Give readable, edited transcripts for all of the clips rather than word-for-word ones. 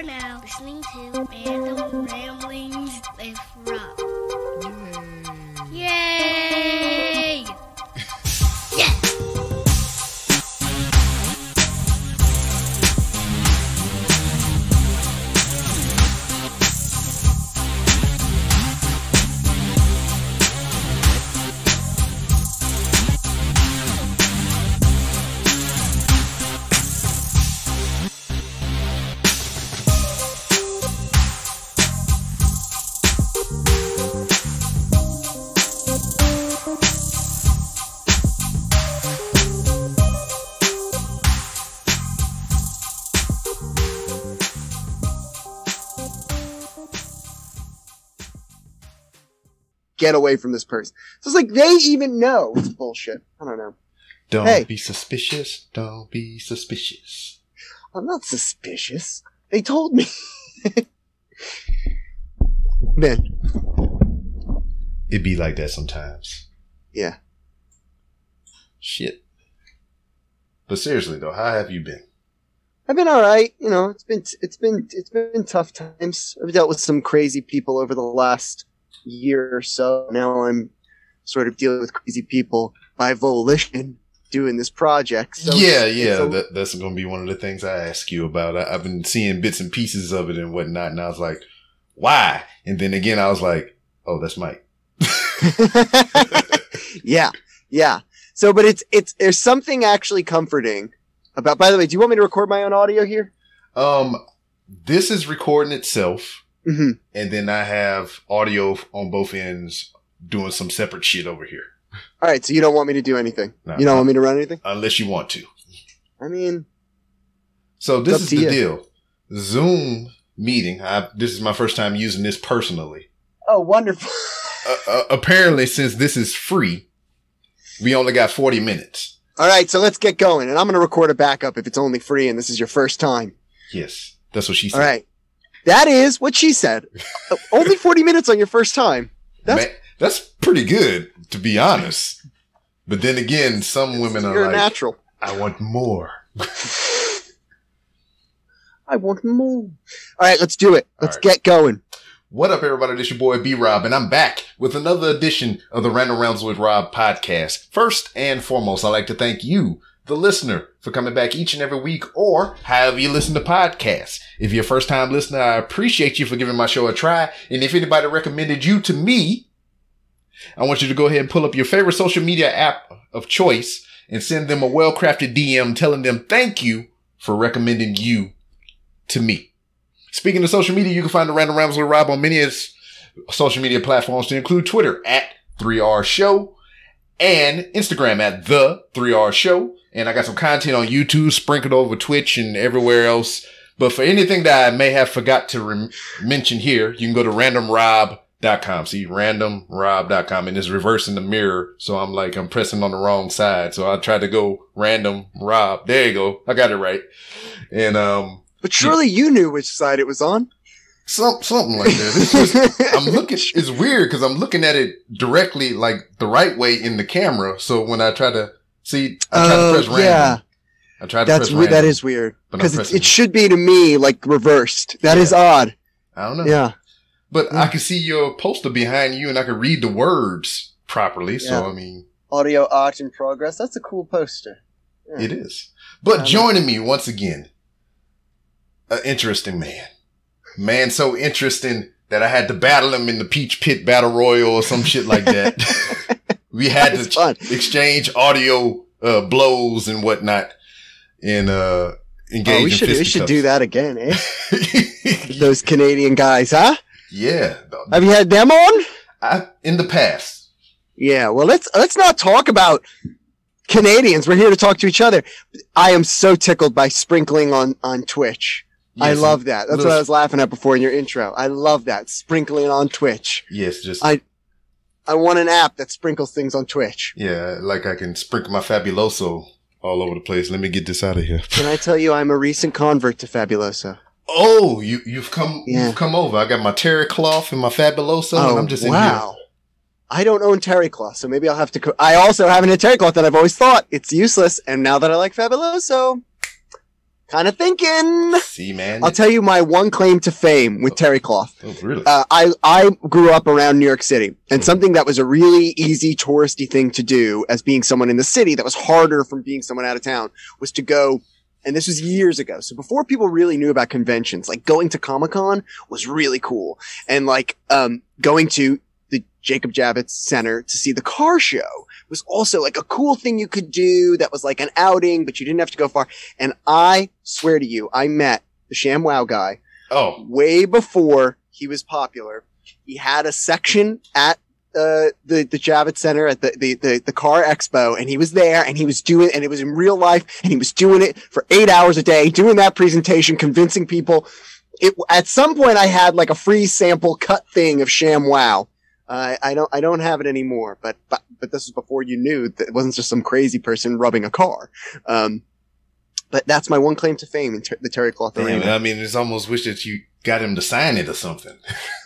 are now listening to Random Ramblings with Rob. Yay! Yeah! Get away from this person. So it's like they even know it's bullshit. I don't know. Don't be suspicious. Don't be suspicious. I'm not suspicious. They told me. Man. It be like that sometimes. Yeah. Shit. But seriously though, how have you been? I've been alright. You know, it's been tough times. I've dealt with some crazy people over the last year or so. Now I'm sort of dealing with crazy people by volition doing this project. So that's going to be one of the things I ask you about. I've been seeing bits and pieces of it and whatnot, and I was like, why? And then again, I was like, oh, that's Mike. Yeah. So, but there's something actually comforting about, by the way, do you want me to record my own audio here? This is recording itself. Mm-hmm. And then I have audio on both ends doing some separate shit over here. All right, so you don't want me to do anything? No, you don't want me to run anything? Unless you want to. I mean... So this is the deal. Zoom meeting. This is my first time using this personally. Oh, wonderful. Apparently, since this is free, we only got 40 minutes. All right, so let's get going. And I'm going to record a backup if it's only free and this is your first time. Yes, that's what she said. All right. That is what she said. Only 40 minutes on your first time. That's pretty good, to be honest. But then again, some women are like, natural. I want more. I want more. All right, let's do it. Let's get going. What up, everybody? This your boy B-Rob, and I'm back with another edition of the Random Rounds with Rob podcast. First and foremost, I'd like to thank you, the listener, for coming back each and every week, or however you listen to podcasts. If you're a first time listener, I appreciate you for giving my show a try. And if anybody recommended you to me, I want you to go ahead and pull up your favorite social media app of choice and send them a well-crafted DM telling them thank you for recommending you to me. Speaking of social media, you can find the Random Rambles with Rob on many social media platforms to include Twitter at 3R Show and Instagram at The 3R Show. And I got some content on YouTube sprinkled over Twitch and everywhere else. But for anything that I may have forgot to mention here, you can go to randomrob.com. See, randomrob.com. And it's reversing the mirror. So I'm pressing on the wrong side. So I tried to go random Rob. There you go. I got it right. And, but surely you knew which side it was on. Something like that. It's just, it's weird because I'm looking at it directly like the right way in the camera. So when I try to see, I try to press random. Yeah. I tried to press random. That is weird. Because it should be to me like reversed. That is odd. I don't know. Yeah. But I can see your poster behind you and I can read the words properly. So, I mean. Audio art in progress. That's a cool poster. Yeah. It is. But joining me once again, an interesting man. Man so interesting that I had to battle him in the Peach Pit Battle Royal or some shit like that. We had to exchange audio blows and whatnot and engage in we should do that again, eh? Those Canadian guys, huh? Yeah. Have you had them on? In the past. Yeah, well, let's not talk about Canadians. We're here to talk to each other. I am so tickled by sprinkling on Twitch. Yes, I love that. That's what I was laughing at before in your intro. I love that. Sprinkling on Twitch. Yes, just I want an app that sprinkles things on Twitch. Yeah, like I can sprinkle my Fabuloso all over the place. Let me get this out of here. Can I tell you I'm a recent convert to Fabuloso? Oh, you've come over. I got my terry cloth and my Fabuloso and I'm just in here. I don't own terry cloth, so maybe I'll have to I also have a terry cloth that I've always thought it's useless, and now that I like Fabuloso, Kind of thinking. See, man. I'll tell you my one claim to fame with terry cloth. Oh, really? I grew up around New York City, and something that was a really easy touristy thing to do as being someone in the city that was harder from being someone out of town was to go, and this was years ago. So before people really knew about conventions, like going to Comic-Con was really cool. And like, going to the Jacob Javits Center to see the car show was also like a cool thing you could do that was like an outing, but you didn't have to go far. And I swear to you, I met the ShamWow guy way before he was popular. He had a section at the Javits Center at the car expo, and he was there and he was doing, and it was in real life, and he was doing it for 8 hours a day, doing that presentation, convincing people. At some point I had like a free sample cut thing of ShamWow. I don't have it anymore, but this was before you knew that it wasn't just some crazy person rubbing a car. But that's my one claim to fame in the terry cloth arena. I mean, it's almost wish that you got him to sign it or something.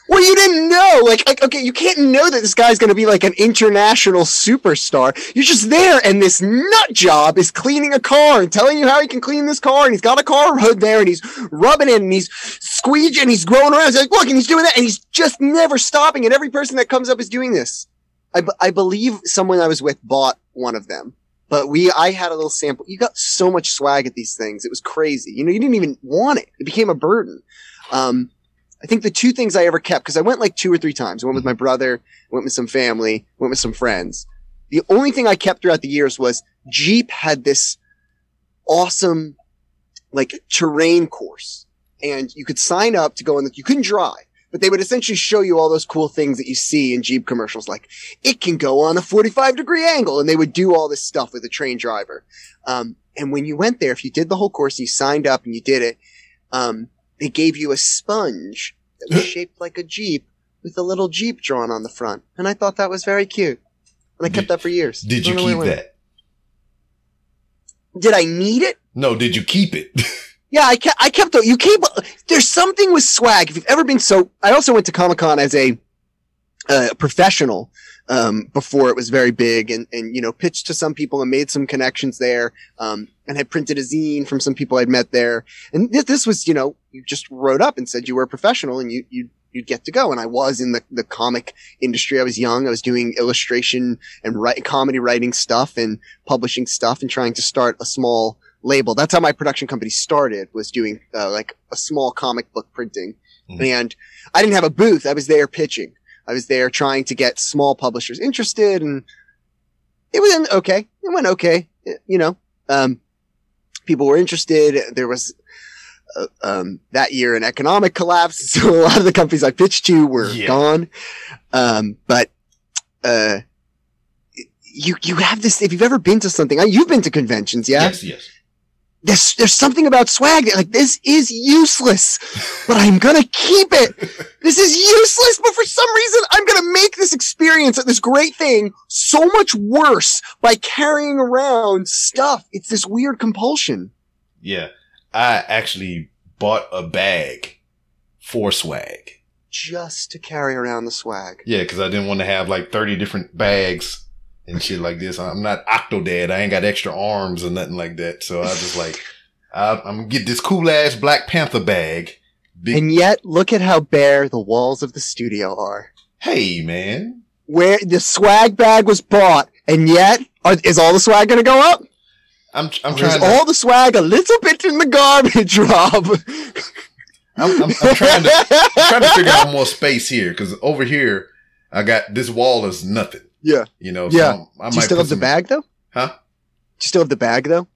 Well, you didn't know. Like, okay, you can't know that this guy's going to be like an international superstar. You're just there, and this nut job is cleaning a car and telling you how he can clean this car, and he's got a car hood there, and he's rubbing it, and he's squeeging, and he's growing around. He's like, look, and he's doing that, and he's just never stopping, and every person that comes up is doing this. I believe someone I was with bought one of them. But I had a little sample. You got so much swag at these things. It was crazy. You know, you didn't even want it. It became a burden. I think the two things I ever kept, because I went like 2 or 3 times. I went with my brother, went with some family, went with some friends. The only thing I kept throughout the years was Jeep had this awesome, like, terrain course. And you could sign up to go on you couldn't drive, but they would essentially show you all those cool things that you see in Jeep commercials. Like, it can go on a 45-degree angle. And they would do all this stuff with a trained driver. And when you went there, if you did the whole course and you signed up and you did it, they gave you a sponge that was shaped like a Jeep with a little Jeep drawn on the front. And I thought that was very cute. And I kept that for years. Did you keep that? Did I need it? No, did you keep it? Yeah, I kept it. There's something with swag. If you've ever been I also went to Comic-Con as a professional, before it was very big and, you know, pitched to some people and made some connections there, and had printed a zine from some people I'd met there. And this was, you know, you just wrote up and said you were a professional and you'd get to go. And I was in the comic industry. I was young. I was doing illustration and comedy writing stuff and publishing stuff and trying to start a small label. That's how my production company started, was doing, like a small comic book printing. Mm-hmm. And I didn't have a booth. I was there pitching. I was there trying to get small publishers interested, and it went okay. It went okay. You know, people were interested. There was, that year an economic collapse. So a lot of the companies I pitched to were gone. But you have this, if you've ever been to something, you've been to conventions, yeah? Yes. There's something about swag that, like, this is useless, but I'm gonna keep it. This is useless, but for some reason, I'm gonna make this experience, this great thing, so much worse by carrying around stuff. It's this weird compulsion. Yeah. I actually bought a bag for swag. Just to carry around the swag. Yeah, because I didn't want to have like 30 different bags and shit like this. I'm not Octodad. I ain't got extra arms or nothing like that. So I was just like, I'm going to get this cool ass Black Panther bag. And yet, look at how bare the walls of the studio are. Hey, man. Where the swag bag was bought, and yet, is all the swag going to go up? I'm trying to, all the swag a little bit in the garbage, Rob. I'm trying to figure out more space here, because over here, I got, this wall is nothing. Yeah. You know, yeah. So I Do you still have the bag, though? Huh? Do you still have the bag, though?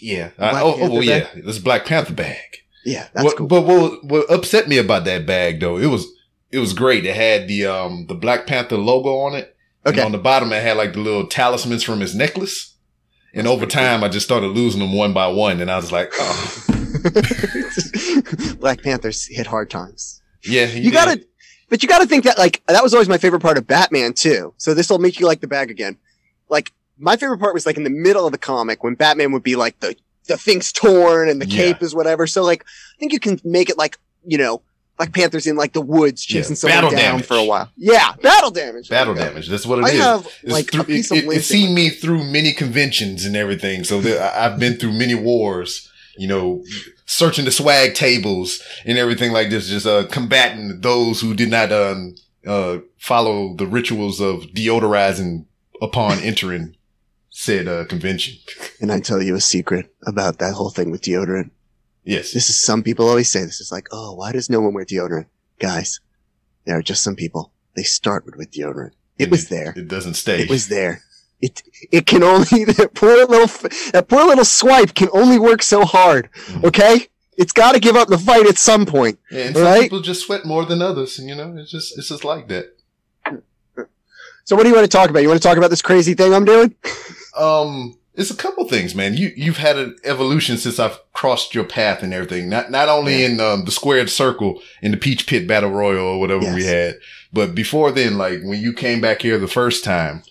Yeah. Yeah. This Black Panther bag. Yeah, that's cool. But what upset me about that bag, though, it was great. It had the Black Panther logo on it. Okay. And on the bottom, it had like the little talismans from his necklace. And over time, I just started losing them one by one. And I was like, oh. Black Panthers hit hard times. Yeah. But you gotta think that, like, that was always my favorite part of Batman, too. So this will make you like the bag again. Like, my favorite part was, like, in the middle of the comic when Batman would be, like, the thing's torn and the cape is whatever. So, like, I think you can make it, like, you know, Black Panther's in, like, the woods chasing someone down for a while. Yeah, battle damage. Battle damage. That's what it is. I have, like, a piece of It's seen me through many conventions and everything. So I've been through many wars. searching the swag tables and everything like this, just combating those who did not follow the rituals of deodorizing upon entering said convention. And I tell you a secret about that whole thing with deodorant. Yes. This is, some people always say this is like, oh, why does no one wear deodorant? Guys, there are just some people. They start with deodorant. It was there. It doesn't stay. It was there. It can only, that poor little swipe can only work so hard. Okay? It's got to give up the fight at some point. Yeah, and some people just sweat more than others, and it's just like that. So what do you want to talk about? You want to talk about this crazy thing I'm doing? It's a couple things, man. You've had an evolution since I've crossed your path and everything. Not only in the squared circle in the Peach Pit Battle Royal or whatever we had, but before then, like when you came back here the first time,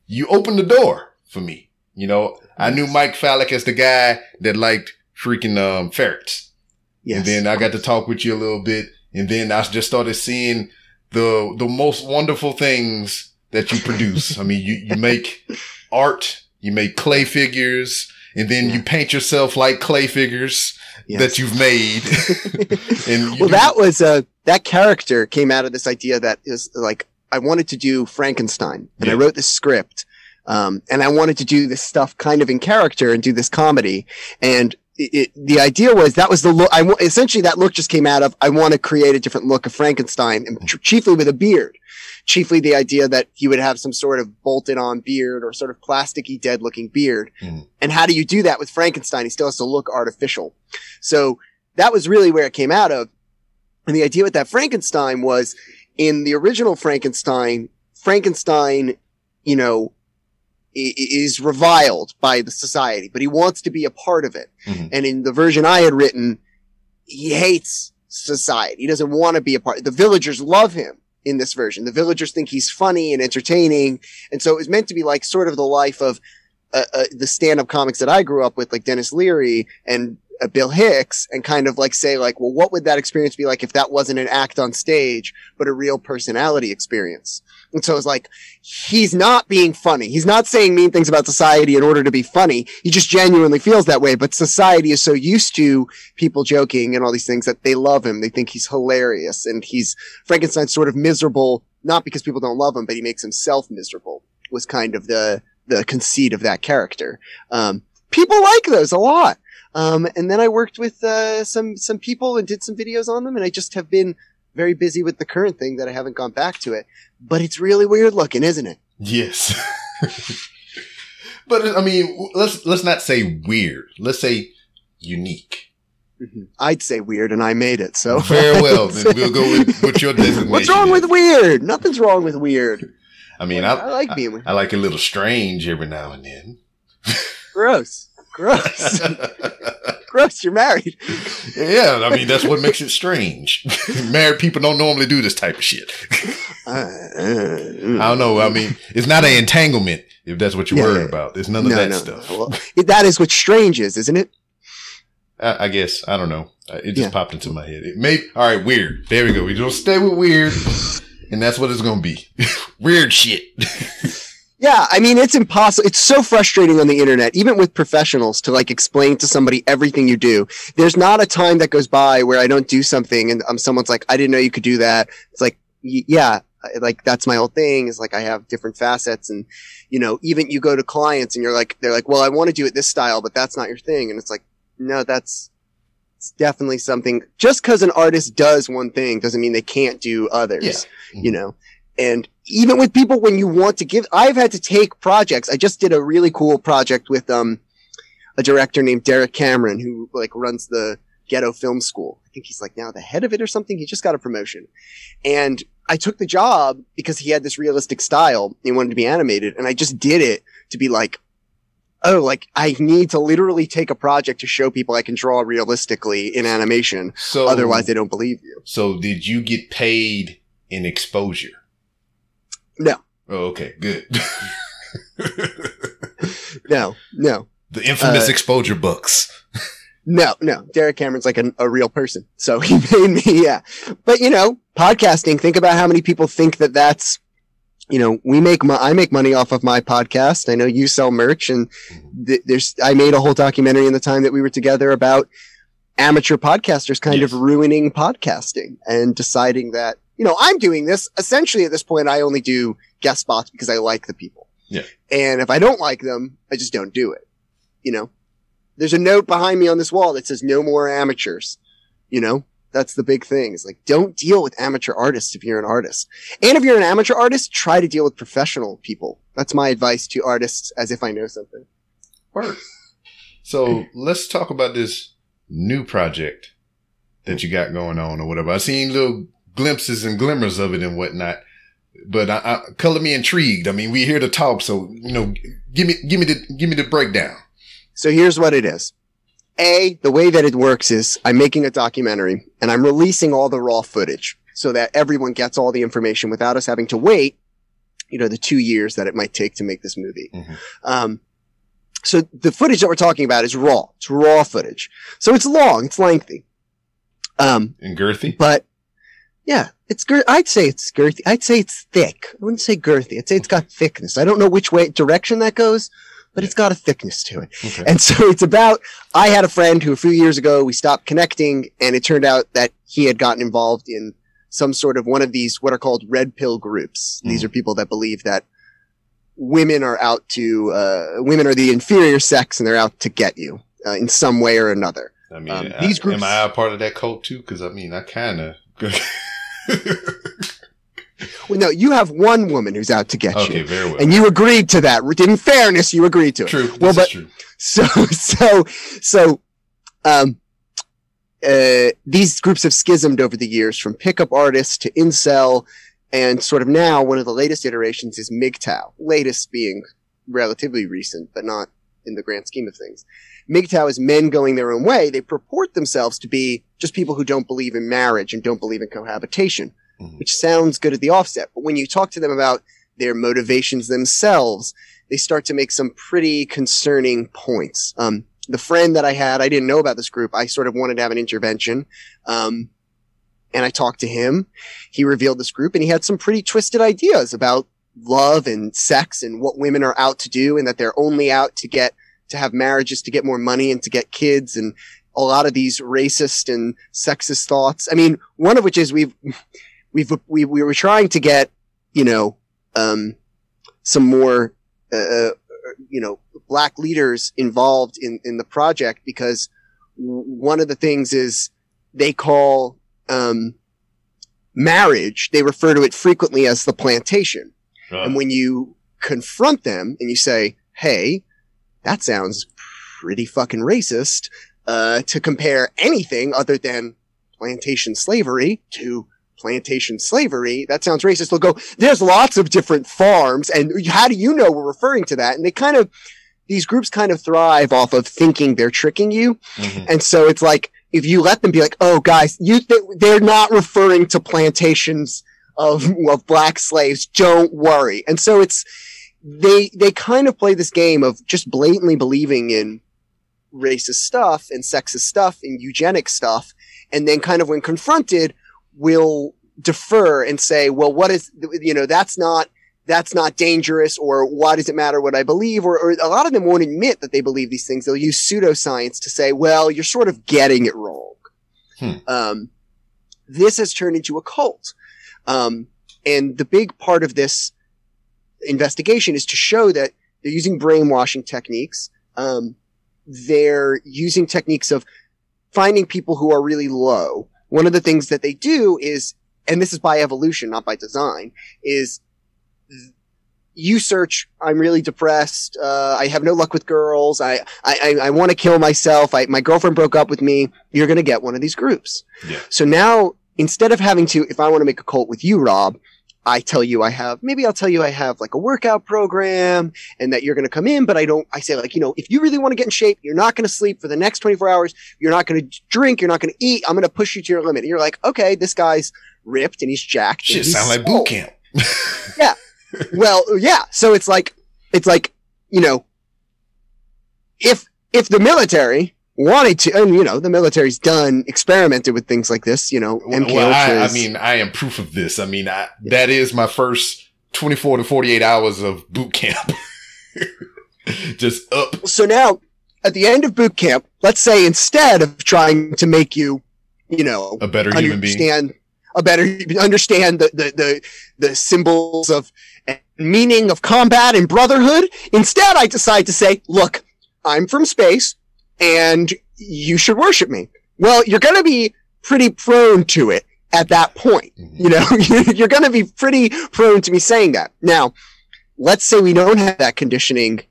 you opened the door for me. I knew Mike Fallek as the guy that liked freaking ferrets. Yes. And then I got to talk with you a little bit, and then I just started seeing the most wonderful things that you produce. I mean, you make art, you make clay figures, and then you paint yourself like clay figures that you've made. And that character came out of this idea that is like, I wanted to do Frankenstein, and I wrote this script, and I wanted to do this stuff kind of in character and do this comedy. And the idea was that was the look. Essentially that look just came out of, I want to create a different look of Frankenstein, and chiefly with a beard. Chiefly the idea that he would have some sort of bolted on beard or sort of plasticky dead looking beard. And how do you do that with Frankenstein? He still has to look artificial. So that was really where it came out of. And the idea with that Frankenstein was, in the original Frankenstein, is reviled by the society, but he wants to be a part of it. And in the version I had written, he hates society. He doesn't want to be a part. The villagers love him in this version. The villagers think he's funny and entertaining. And so it was meant to be like sort of the life of the stand-up comics that I grew up with, like Dennis Leary and Bill Hicks, and kind of like say like, well, what would that experience be like if that wasn't an act on stage, but a real personality experience? And so it's like, he's not being funny. He's not saying mean things about society in order to be funny. He just genuinely feels that way. But society is so used to people joking and all these things that they love him. They think he's hilarious. And Frankenstein's sort of miserable, not because people don't love him, but he makes himself miserable, was kind of the conceit of that character. People like those a lot. And then I worked with some people and did some videos on them, and I just have been very busy with the current thing that I haven't gone back to it. But it's really weird looking, isn't it? Yes. But I mean, let's not say weird. Let's say unique. I'd say weird, and I made it. So very well. Then we'll go with your designation. What's wrong with weird? Nothing's wrong with weird. I mean, I like being weird. I like a little strange every now and then. Gross. Gross, you're married. Yeah, I mean, that's what makes it strange. Married people don't normally do this type of shit. I don't know. I mean, it's not an entanglement, if that's what you're worried about. There's none of that stuff. Well, that is what strange is, isn't it? I guess. I don't know. It just popped into my head. All right, weird. There we go. We're going to stay with weird, and that's what it's going to be. Weird shit. Yeah, I mean, it's impossible. It's so frustrating on the internet, even with professionals, to like explain to somebody everything you do. There's not a time that goes by where I don't do something and someone's like, I didn't know you could do that. It's like, yeah, like that's my whole thing, is like I have different facets. And, even you go to clients and they're like, well, I want to do it this style, but that's not your thing. And it's like, no, it's definitely something. Just because an artist does one thing doesn't mean they can't do others, And even with people, when you want to give, I've had to take projects. I just did a really cool project with a director named Derek Cameron, who like runs the Ghetto Film School. I think he's like now the head of it or something. He just got a promotion. And I took the job because he had this realistic style. He wanted to be animated. And I just did it to be like, oh, like I need to literally take a project to show people I can draw realistically in animation. So otherwise they don't believe you. So did you get paid in exposure? No. Oh, okay, good. No. The infamous exposure bucks. No. Derek Cameron's like a real person. So he paid me, yeah. But, podcasting, think about how many people think that that's I make money off of my podcast. I know you sell merch, and I made a whole documentary in the time that we were together about amateur podcasters kind of ruining podcasting and deciding that, I'm doing this. Essentially at this point, I only do guest spots because I like the people. Yeah. And if I don't like them, I just don't do it. There's a note behind me on this wall that says no more amateurs. That's the big thing. It's like, don't deal with amateur artists if you're an artist. And if you're an amateur artist, try to deal with professional people. That's my advice to artists, as if I know something. Word. So let's talk about this new project that you got going on or whatever. I've seen little glimpses and glimmers of it and whatnot, but color me intrigued. I mean, we're here to talk. So, give me the breakdown. So here's what it is. The way that it works is I'm making a documentary and I'm releasing all the raw footage so that everyone gets all the information without us having to wait, the 2 years that it might take to make this movie. Mm-hmm. So the footage that we're talking about is raw. It's raw footage. So it's long, it's lengthy. And girthy? But yeah, I'd say it's girthy. I'd say it's thick. I wouldn't say girthy. I'd say it's got thickness. I don't know which direction that goes, but it's got a thickness to it. Okay. And so it's about, I had a friend who a few years ago, we stopped connecting, and it turned out that he had gotten involved in some sort of one of these, what are called red pill groups. These are people that believe that women are women are the inferior sex and they're out to get you in some way or another. I mean, these groups, am I a part of that cult too? Because I mean, I kind of. Well, no, you have one woman who's out to get you. Okay, very well. And you agreed to that. In fairness, you agreed to it. True. Well, but true. So, these groups have schismed over the years from pickup artists to incel, and sort of now one of the latest iterations is MGTOW. Latest being relatively recent, but not in the grand scheme of things. MGTOW is men going their own way. They purport themselves to be just people who don't believe in marriage and don't believe in cohabitation. Which sounds good at the offset. But when you talk to them about their motivations themselves, they start to make some pretty concerning points. The friend that I had, I didn't know about this group. I sort of wanted to have an intervention. And I talked to him. He revealed this group, and he had some pretty twisted ideas about love and sex and what women are out to do, and that they're only out to have marriages to get more money and to get kids, and a lot of these racist and sexist thoughts. I mean, one of which is we were trying to get, some more, black leaders involved in the project, because one of the things is they call, marriage, they refer to it frequently as the plantation. And when you confront them and you say, hey, that sounds pretty fucking racist, to compare anything other than plantation slavery to plantation slavery, that sounds racist. They'll go, there's lots of different farms, and how do you know we're referring to that? And these groups kind of thrive off of thinking they're tricking you. Mm-hmm. And so it's like, if you let them be like, oh guys, they're not referring to plantations of black slaves, don't worry. And so they kind of play this game of just blatantly believing in racist stuff and sexist stuff and eugenic stuff. And then kind of when confronted, will defer and say, well, what is, that's not dangerous, or why does it matter what I believe? Or a lot of them won't admit that they believe these things. They'll use pseudoscience to say, well, you're sort of getting it wrong. This has turned into a cult. And the big part of this investigation is to show that they're using brainwashing techniques. They're using techniques of finding people who are really low. One of the things that they do is, and this is by evolution, not by design, is you search, I'm really depressed, I have no luck with girls, I want to kill myself, my girlfriend broke up with me, you're going to get one of these groups. Yeah. So now, instead of having to, if I want to make a cult with you, Rob, I'll tell you I have like a workout program and that you're going to come in, but I say like, if you really want to get in shape, you're not going to sleep for the next 24 hours. You're not going to drink. You're not going to eat. I'm going to push you to your limit. And you're like, okay, this guy's ripped and he's jacked. Shit, sound like boot camp. Yeah. Well, yeah. So it's like, if the military wanted to, and the military's experimented with things like this, MK Ultras. I am proof of this. I mean, that is my first 24 to 48 hours of boot camp. Just up. So now, at the end of boot camp, let's say instead of trying to make you, a better human being, understand the symbols of meaning of combat and brotherhood, instead I decide to say, look, I'm from space and you should worship me. Well, you're going to be pretty prone to it at that point. Mm-hmm. You're going to be pretty prone to me saying that. Now, let's say we don't have that conditioning,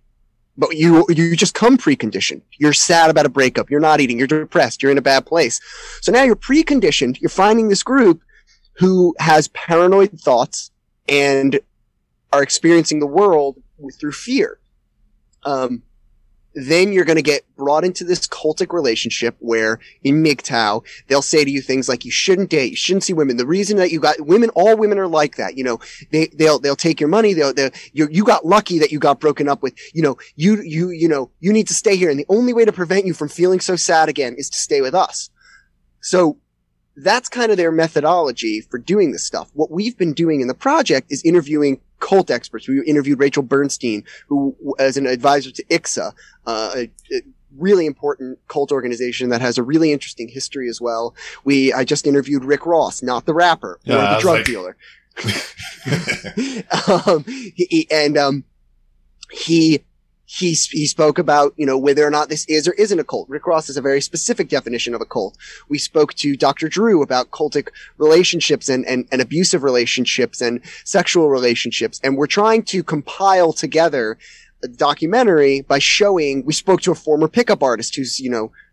but you just come preconditioned. You're sad about a breakup. You're not eating. You're depressed. You're in a bad place. So now you're preconditioned. You're finding this group who has paranoid thoughts and are experiencing the world through fear. Then you're going to get brought into this cultic relationship where in MGTOW, they'll say to you things like, you shouldn't date, you shouldn't see women. The reason that you got women, all women are like that. They'll take your money. You got lucky that you got broken up with. You need to stay here. And the only way to prevent you from feeling so sad again is to stay with us. So that's kind of their methodology for doing this stuff. What we've been doing in the project is interviewing cult experts. We interviewed Rachel Bernstein, who as an advisor to ICSA, a really important cult organization that has a really interesting history as well. I just interviewed Rick Ross, not the rapper, or the drug dealer. He spoke about, whether or not this is or isn't a cult. Rick Ross has a very specific definition of a cult. We spoke to Dr. Drew about cultic relationships and abusive relationships and sexual relationships. And we're trying to compile together a documentary by we spoke to a former pickup artist who's,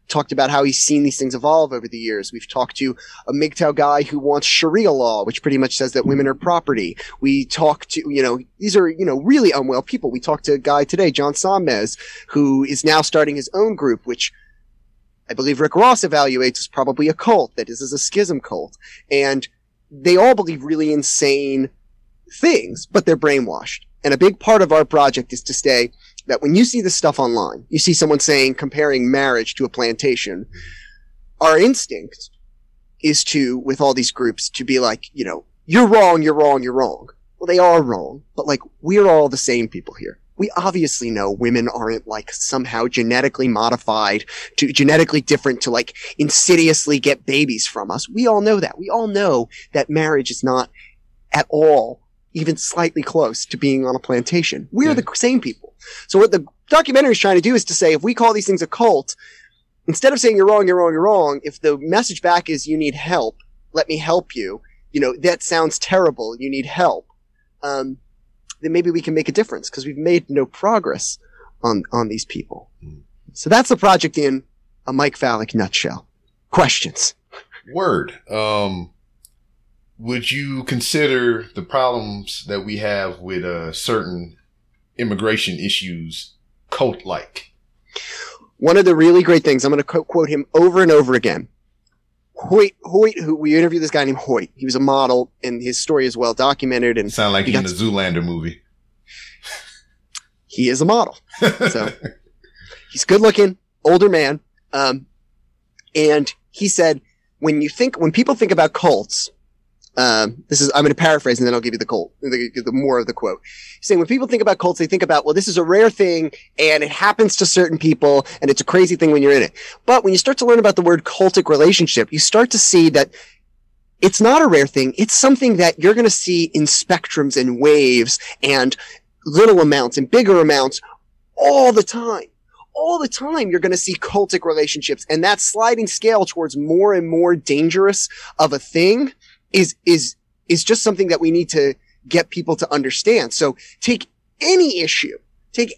talked about how he's seen these things evolve over the years. We've talked to a MGTOW guy who wants Sharia law, which pretty much says that women are property. We talked to, these are, really unwell people. We talked to a guy today, John Samez, who is now starting his own group, which I believe Rick Ross evaluates as probably a cult, that is a schism cult. And they all believe really insane things, but they're brainwashed. And a big part of our project is to say that when you see this stuff online, you see someone comparing marriage to a plantation, our instinct is to, with all these groups, to be like, you're wrong, you're wrong, you're wrong. Well, they are wrong, but we're all the same people here. We obviously know women aren't somehow genetically modified to genetically different to insidiously get babies from us. We all know that. We all know that marriage is not at all even slightly close to being on a plantation. We're the same people. So what the documentary is trying to do is to say, if we call these things a cult, instead of saying you're wrong, you're wrong, you're wrong, if the message back is you need help, let me help you, that sounds terrible, you need help, then maybe we can make a difference, because we've made no progress on these people. So that's the project in a Mike Fallek nutshell. Questions? Word. Would you consider the problems that we have with certain immigration issues cult-like? One of the really great things, I'm going to quote him over and over again. Hoyt, who we interviewed this guy named Hoyt. He was a model, and his story is well documented. And sound like he's in the Zoolander movie. He is a model, so he's good looking, older man, and he said, when people think about cults. I'm going to paraphrase and then I'll give you the more of the quote. He's saying when people think about cults, they think about, well, this is a rare thing and it happens to certain people and it's a crazy thing when you're in it. But when you start to learn about the word cultic relationship, you start to see that it's not a rare thing. It's something that you're going to see in spectrums and waves and little amounts and bigger amounts all the time. All the time you're going to see cultic relationships, and that sliding scale towards more and more dangerous of a thing is just something that we need to get people to understand. So take any issue,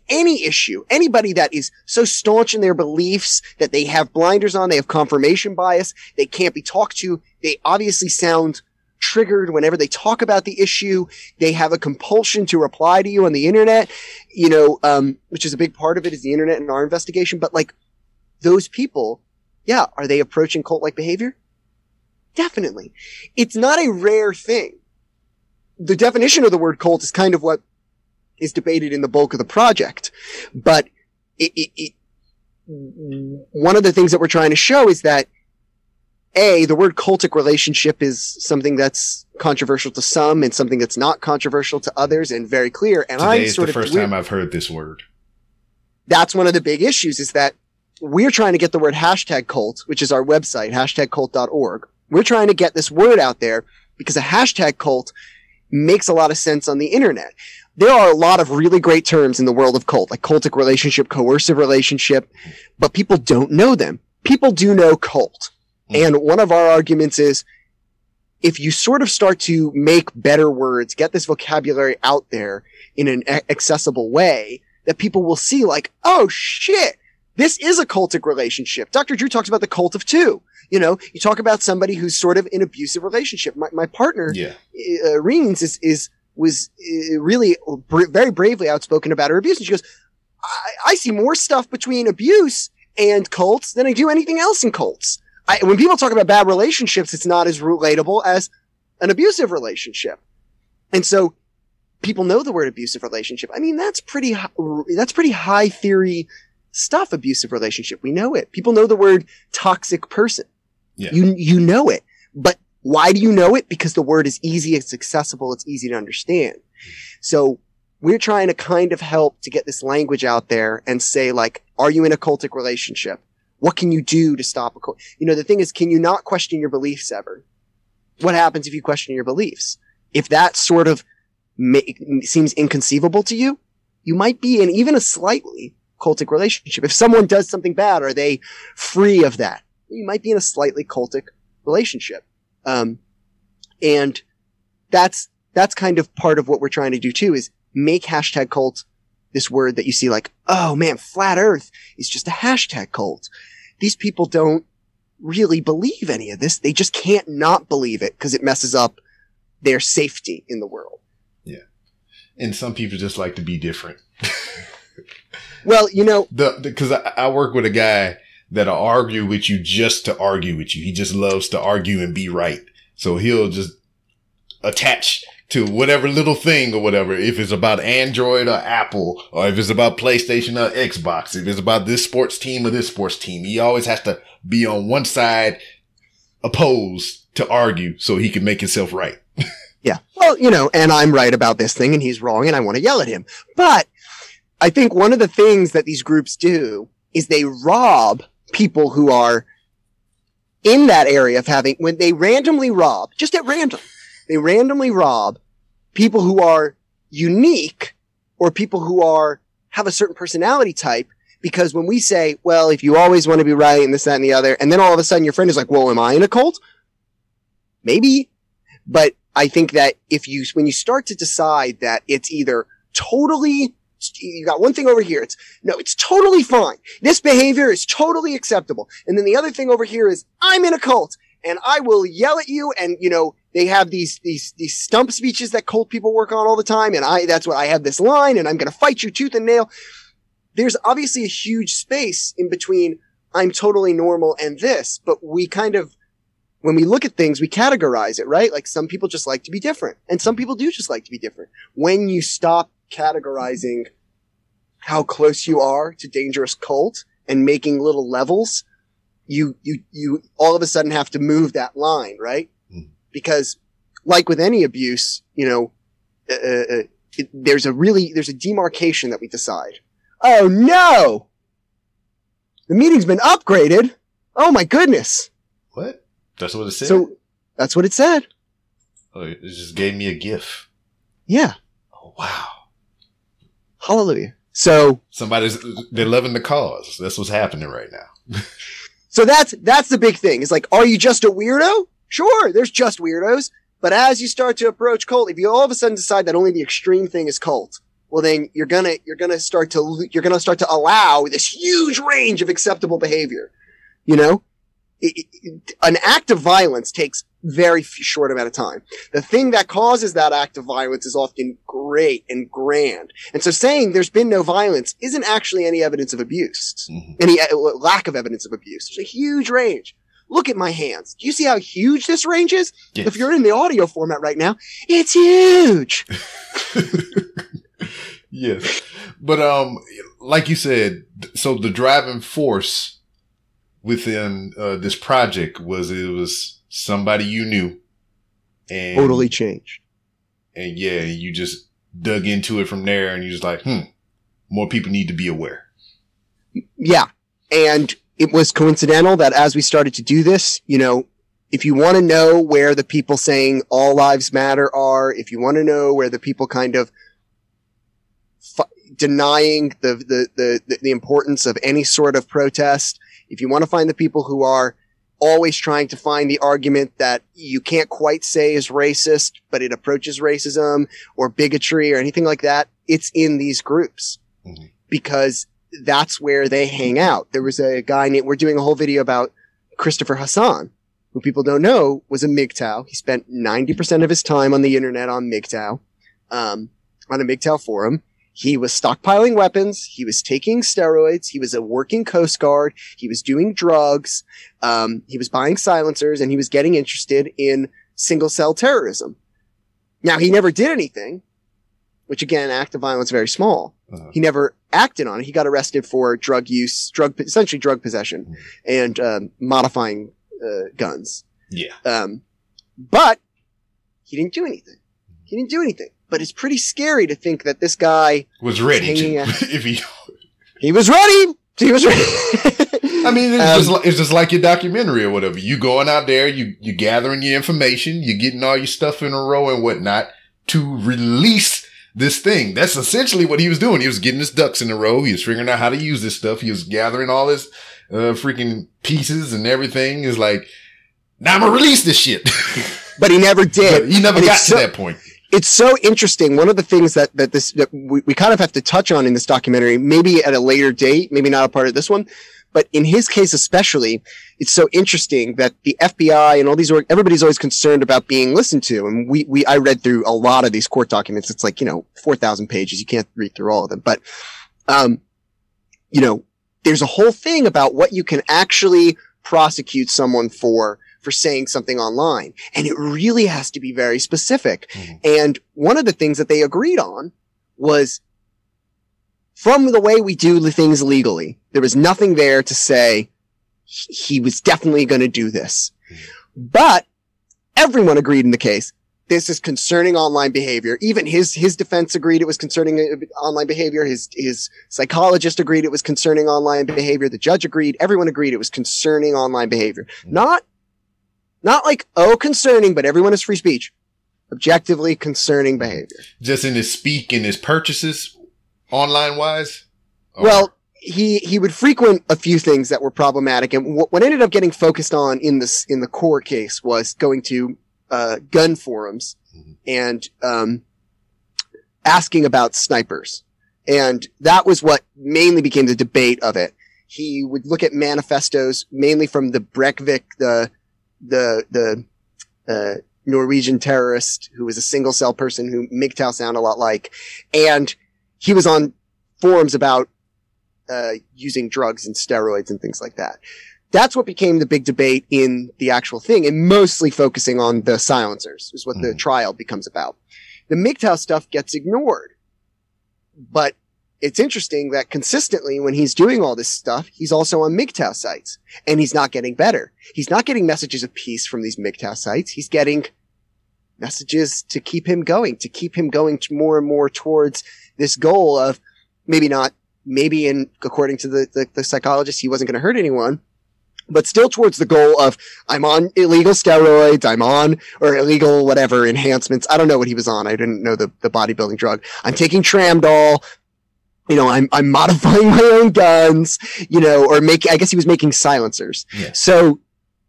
anybody that is so staunch in their beliefs that they have blinders on, they have confirmation bias, they can't be talked to, they obviously sound triggered whenever they talk about the issue, they have a compulsion to reply to you on the internet, which is a big part of it is the internet in our investigation. But those people, are they approaching cult-like behavior? Definitely. It's not a rare thing. The definition of the word cult is kind of what is debated in the bulk of the project. But one of the things that we're trying to show is that the word cultic relationship is something that's controversial to some and something that's not controversial to others and very clear. And Today is the first time I've heard this word. That's one of the big issues, is that we're trying to get the word hashtag cult, which is our website, hashtagcult.org. We're trying to get this word out there because a hashtag cult makes a lot of sense on the internet. There are a lot of really great terms in the world of cult, like cultic relationship, coercive relationship, but people don't know them. People do know cult. And one of our arguments is, if you sort of start to make better words, get this vocabulary out there in an accessible way, that people will see like, oh shit, this is a cultic relationship. Dr. Drew talks about the cult of two. You know, you talk about somebody who's sort of in an abusive relationship. My partner, Reens, was really very bravely outspoken about her abuse. And she goes, I see more stuff between abuse and cults than I do anything else in cults. When people talk about bad relationships, it's not as relatable as an abusive relationship. And so people know the word abusive relationship. I mean, that's pretty high theory stuff, abusive relationship. We know it. People know the word toxic person. Yeah. You know it. But why do you know it? Because the word is easy, it's accessible, it's easy to understand. So we're trying to kind of help to get this language out there and say, like, are you in a cultic relationship? What can you do to stop a cult? You know, the thing is, can you not question your beliefs ever? What happens if you question your beliefs? If that sort of seems inconceivable to you, you might be in even a slightly cultic relationship. If someone does something bad, are they free of that? You might be in a slightly cultic relationship. And that's kind of part of what we're trying to do too, is make hashtag cult this word that you see like, oh man, flat earth is just a hashtag cult. These people don't really believe any of this. They just can't not believe it because it messes up their safety in the world. Yeah. And some people just like to be different. Well, you know, because I work with a guy that'll argue with you just to argue with you. He just loves to argue and be right. So he'll just attach to whatever little thing or whatever. If it's about Android or Apple, or if it's about PlayStation or Xbox, if it's about this sports team or this sports team, he always has to be on one side opposed to argue so he can make himself right. Yeah. Well, you know, and I'm right about this thing and he's wrong and I want to yell at him. But I think one of the things that these groups do is they rob people who are in that area of having, when they randomly rob, just at random, they randomly rob people who are unique or people who have a certain personality type. Because when we say, well, if you always want to be right and this, that, and the other, and then all of a sudden your friend is like, well, am I in a cult? Maybe. But I think that when you start to decide that it's either totally, you got one thing over here, it's totally fine. This behavior is totally acceptable. And then the other thing over here is, I'm in a cult and I will yell at you. And, you know, they have these stump speeches that cult people work on all the time. And that's what I have this line and I'm going to fight you tooth and nail. There's obviously a huge space in between I'm totally normal and this, but we kind of, when we look at things, we categorize it, right? Like some people just like to be different and some people do just like to be different. When you stop categorizing how close you are to dangerous cult and making little levels, you all of a sudden have to move that line, right? Because like with any abuse, you know, there's a demarcation that we decide. Oh no! The meeting's been upgraded. Oh my goodness. What? That's what it said? So, that's what it said. Oh, it just gave me a GIF. Yeah. Oh, wow. Hallelujah. So. They're loving the cause. That's what's happening right now. So that's the big thing. It's like, are you just a weirdo? Sure, there's just weirdos. But as you start to approach cult, if you all of a sudden decide that only the extreme thing is cult, well then you're gonna start to allow this huge range of acceptable behavior. You know? An act of violence takes very short amount of time. The thing that causes that act of violence is often great and grand. And so saying there's been no violence isn't actually any evidence of abuse. Mm-hmm. Any lack of evidence of abuse. There's a huge range. Look at my hands. Do you see how huge this range is? Yes. If you're in the audio format right now, it's huge. Yes. But like you said, so the driving force within this project was it was somebody you knew, and Totally changed. And yeah, you just dug into it from there, and you're just like, more people need to be aware. Yeah. And it was coincidental that as we started to do this, you know, if you want to know where the people saying all lives matter are, if you want to know where the people kind of denying the importance of any sort of protest, if you want to find the people who are always trying to find the argument that you can't quite say is racist, but it approaches racism or bigotry or anything like that, it's in these groups because that's where they hang out. There was a guy named, we're doing a whole video about Christopher Hassan, who people don't know was a MGTOW. He spent 90% of his time on the internet on MGTOW, on a MGTOW forum. He was stockpiling weapons. He was taking steroids. He was a working Coast Guard. He was doing drugs. He was buying silencers, and he was getting interested in single cell terrorism. Now, he never did anything, which again, act of violence, very small. He never acted on it. He got arrested for drug use, essentially drug possession and, modifying, guns. Yeah. But he didn't do anything. He didn't do anything. But it's pretty scary to think that this guy was ready to, if he was ready. He was ready. I mean, it's just like your documentary or whatever. You going out there, you gathering your information, you getting all your stuff in a row and whatnot to release this thing. That's essentially what he was doing. He was getting his ducks in a row. He was figuring out how to use this stuff. He was gathering all his freaking pieces and everything. Is like, now I'm gonna release this shit. But he never did. But he never got to that point. It's so interesting. One of the things that we kind of have to touch on in this documentary, maybe at a later date, maybe not a part of this one, but in his case especially, it's so interesting that the FBI and all these, everybody's always concerned about being listened to. And I read through a lot of these court documents. It's like, 4,000 pages. You can't read through all of them. But, there's a whole thing about what you can actually prosecute someone for saying something online. And it really has to be very specific. And one of the things that they agreed on was, from the way we do the things legally, there was nothing there to say he was definitely going to do this. But everyone agreed in the case, this is concerning online behavior. Even his defense agreed it was concerning online behavior. His psychologist agreed it was concerning online behavior. The judge agreed. Everyone agreed it was concerning online behavior. Not like, concerning, but everyone is free speech. Objectively concerning behavior. Just in his speak and his purchases, online wise? Well, he would frequent a few things that were problematic. And what ended up getting focused on in the core case was going to, gun forums and, asking about snipers. And that was what mainly became the debate of it. He would look at manifestos, mainly from the Breivik, the Norwegian terrorist who was a single cell person who MGTOW sound a lot like. And he was on forums about, using drugs and steroids and things like that. That's what became the big debate in the actual thing, and mostly focusing on the silencers is what the trial becomes about. The MGTOW stuff gets ignored, but it's interesting that consistently when he's doing all this stuff, he's also on MGTOW sites, and he's not getting better. He's not getting messages of peace from these MGTOW sites. He's getting messages to keep him going more and more towards this goal of according to the psychologist, he wasn't going to hurt anyone, but still towards the goal of, I'm on illegal steroids, or illegal whatever enhancements. I don't know what he was on. I didn't know the bodybuilding drug. I'm taking Tramdol. I'm modifying my own guns, I guess he was making silencers. Yeah. So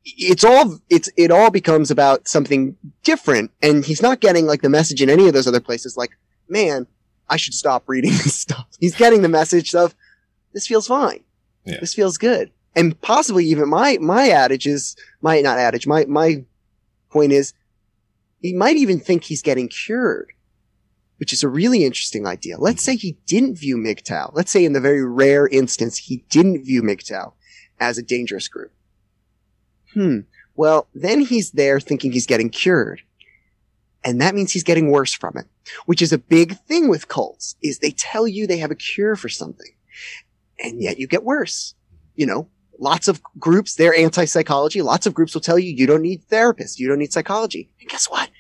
it all becomes about something different. And he's not getting like the message in any of those other places. Like, man, I should stop reading this stuff. He's getting the message of, this feels fine. Yeah. This feels good. And possibly even my point is, he might even think he's getting cured, which is a really interesting idea. Let's say he didn't view MGTOW. Let's say in the very rare instance, he didn't view MGTOW as a dangerous group. Well, then he's there thinking he's getting cured. And that means he's getting worse from it, which is a big thing with cults, is they tell you they have a cure for something. And yet you get worse. lots of groups, they're anti-psychology. Lots of groups will tell you, you don't need therapists. You don't need psychology. And guess what?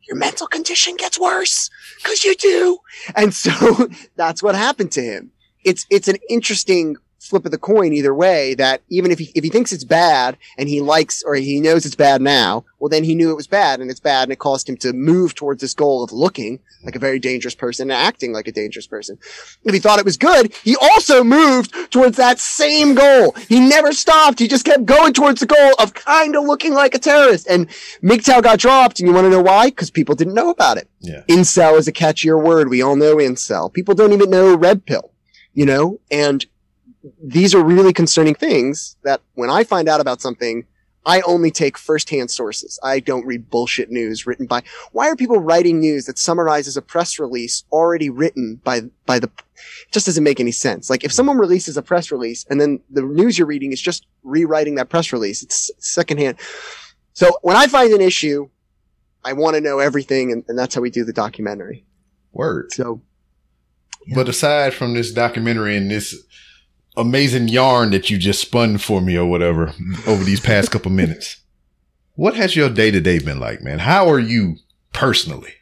Your mental condition gets worse because you do. And so that's what happened to him. It's an interesting flip of the coin either way, that even if he thinks it's bad and he likes, or he knows it's bad now, well, then he knew it was bad and it's bad and it caused him to move towards this goal of looking like a very dangerous person and acting like a dangerous person. If he thought it was good, he also moved towards that same goal. He never stopped. He just kept going towards the goal of kind of looking like a terrorist. And MGTOW got dropped, and you want to know why? Because people didn't know about it. Yeah. Incel is a catchier word. We all know incel. People don't even know red pill, and these are really concerning things that when I find out about something, I only take firsthand sources. I don't read bullshit news written by, why are people writing news that summarizes a press release already written by the, it just doesn't make any sense. Like if someone releases a press release and then the news you're reading is just rewriting that press release, it's secondhand. So when I find an issue, I want to know everything. And that's how we do the documentary. Word. So, yeah. But aside from this documentary and this amazing yarn that you just spun for me or whatever over these past couple minutes, what has your day-to-day been like, man? How are you personally?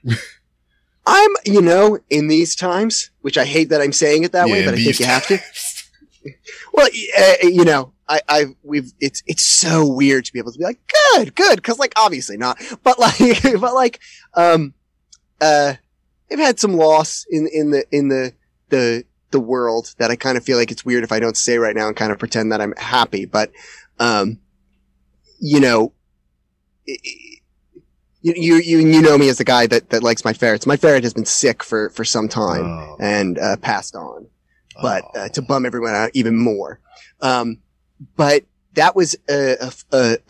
I'm, in these times, which I hate that I'm saying it that way, but I think you have to. Well, it's so weird to be able to be like, good. Cause like, obviously not, but I've had some loss in the world that I kind of feel like it's weird if I don't say right now and kind of pretend that I'm happy. But, you know me as the guy that likes my ferrets. My ferret has been sick for some time and passed on, but to bum everyone out even more. But that was a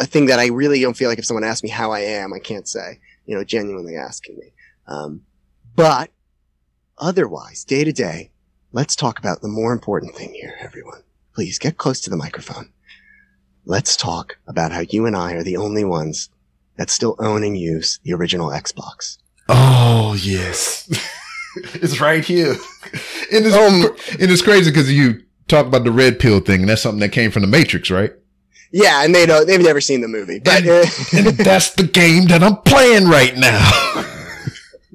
thing that I really don't feel like if someone asked me how I am, I can't say, genuinely asking me. But otherwise, day to day, let's talk about the more important thing here, everyone. Please get close to the microphone. Let's talk about how you and I are the only ones that still own and use the original Xbox. Oh, yes. It's right here. And it's crazy because you talk about the red pill thing, and that's something that came from the Matrix, right? Yeah, and they've never seen the movie. But, and that's the game that I'm playing right now.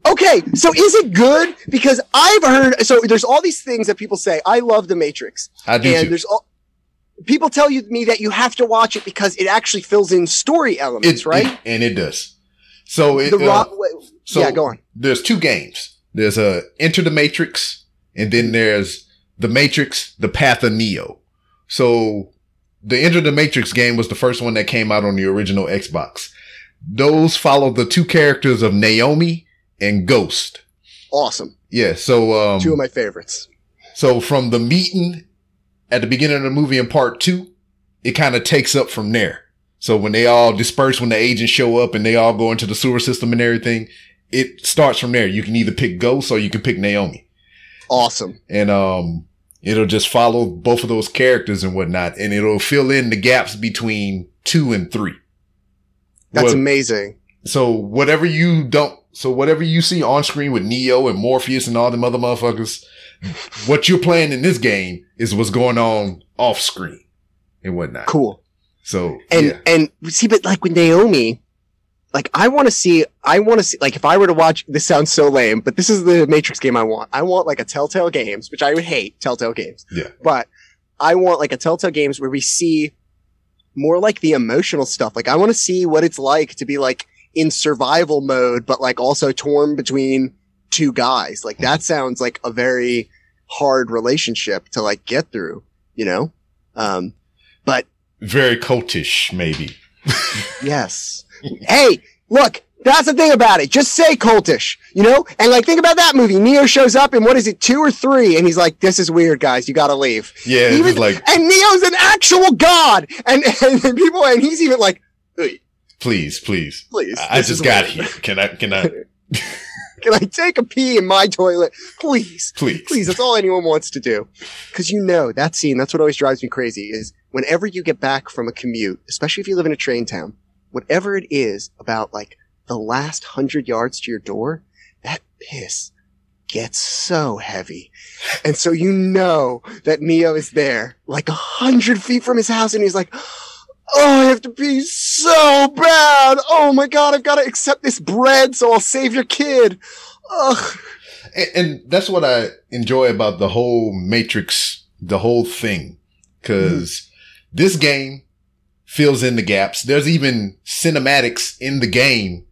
Okay, so is it good? Because I've heard, so there's all these things that people say, I love the Matrix. I do and too. There's people tell me that you have to watch it because it actually fills in story elements, right? And it does. So yeah, go on. There's two games. There's Enter the Matrix, and then there's The Matrix, The Path of Neo. So the Enter the Matrix game was the first one that came out on the original Xbox. Those follow the two characters of Naomi and Ghost. Awesome. Yeah, so two of my favorites. So from the meeting at the beginning of the movie in part 2, it kind of takes up from there. So when they all disperse, when the agents show up and they all go into the sewer system and everything, it starts from there. You can either pick Ghost or you can pick Naomi. Awesome. And it'll just follow both of those characters and whatnot, and it'll fill in the gaps between 2 and 3. That's amazing. So whatever you see on screen with Neo and Morpheus and all them other motherfuckers, what you're playing in this game is what's going on off screen and whatnot. Cool. So, and see, but like with Naomi, like I want to see, like if I were to watch, this sounds so lame, but this is the Matrix game I want. I want like a Telltale Games, which I would hate Telltale Games. Yeah. But I want like a Telltale Games where we see more like the emotional stuff. Like I want to see what it's like to be like in survival mode, but like also torn between two guys. Like that sounds like a very hard relationship to like get through, but very cultish, maybe. Yes. Hey, look, that's the thing about it. Just say cultish, and like think about that movie. Neo shows up in what is it, 2 or 3, and he's like, "This is weird, guys. You got to leave." Yeah, and Neo's an actual god, and people, and he's even like, Please. I just got here. Can I? Can I take a pee in my toilet? Please. That's all anyone wants to do. Because that scene, that's what always drives me crazy is whenever you get back from a commute, especially if you live in a train town, whatever it is about like the last 100 yards to your door, that piss gets so heavy. And so you know that Neo is there, like 100 feet from his house, and he's like, oh, I have to pee so bad. Oh my God, I've got to accept this bread so I'll save your kid. Ugh. And that's what I enjoy about the whole Matrix, the whole thing. Cause this game fills in the gaps. There's even cinematics in the game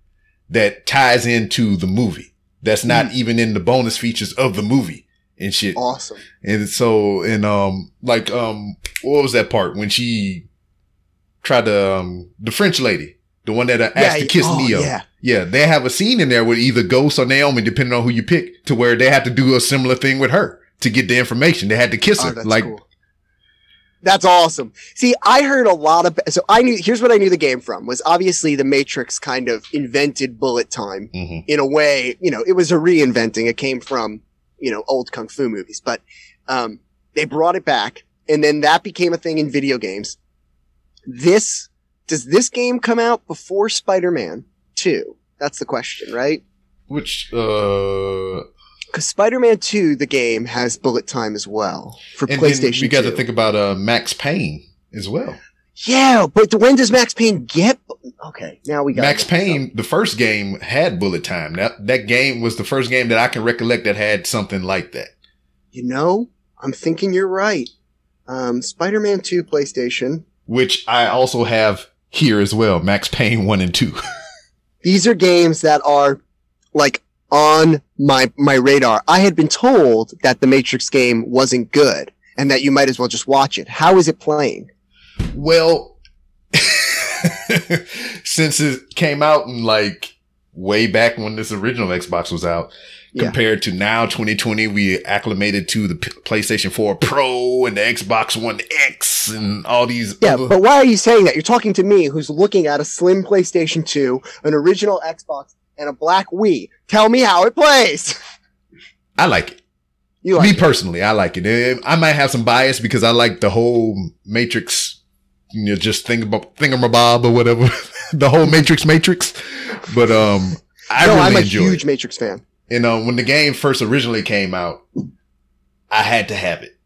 that ties into the movie. That's not even in the bonus features of the movie and shit. Awesome. And so, and, what was that part when she tried to, the French lady, the one that asked to kiss Neo. Yeah. They have a scene in there with either Ghost or Naomi, depending on who you pick, to where they had to do a similar thing with her to get the information. They had to kiss her. That's cool. That's awesome. See, I heard a lot of, so I knew, here's what I knew the game from, was obviously the Matrix kind of invented bullet time in a way, it was a reinventing. It came from, old Kung Fu movies, but, they brought it back and then that became a thing in video games. Does this game come out before Spider-Man 2? That's the question, right? Which, because Spider-Man 2, the game, has bullet time as well for and PlayStation 2. You got to think about Max Payne as well. Yeah, but when does Max Payne get? Okay, now we got Max Payne. The first game had bullet time. That game was the first game that I can recollect that had something like that. I'm thinking you're right. Spider-Man 2 PlayStation, which I also have here as well. Max Payne 1 and 2. These are games that are like on my radar. I had been told that the Matrix game wasn't good and that you might as well just watch it. How is it playing? Well, since it came out in like way back when this original Xbox was out, compared to now 2020, we acclimated to the PlayStation 4 Pro and the Xbox One X and all these. Yeah, but why are you saying that? You're talking to me who's looking at a slim PlayStation 2, an original Xbox, and a black Wii. Tell me how it plays. I like it. You like me personally, I like it. I might have some bias because I like the whole Matrix, just thingamabob or whatever, the whole Matrix. But I'm a huge Matrix fan. When the game first originally came out, I had to have it.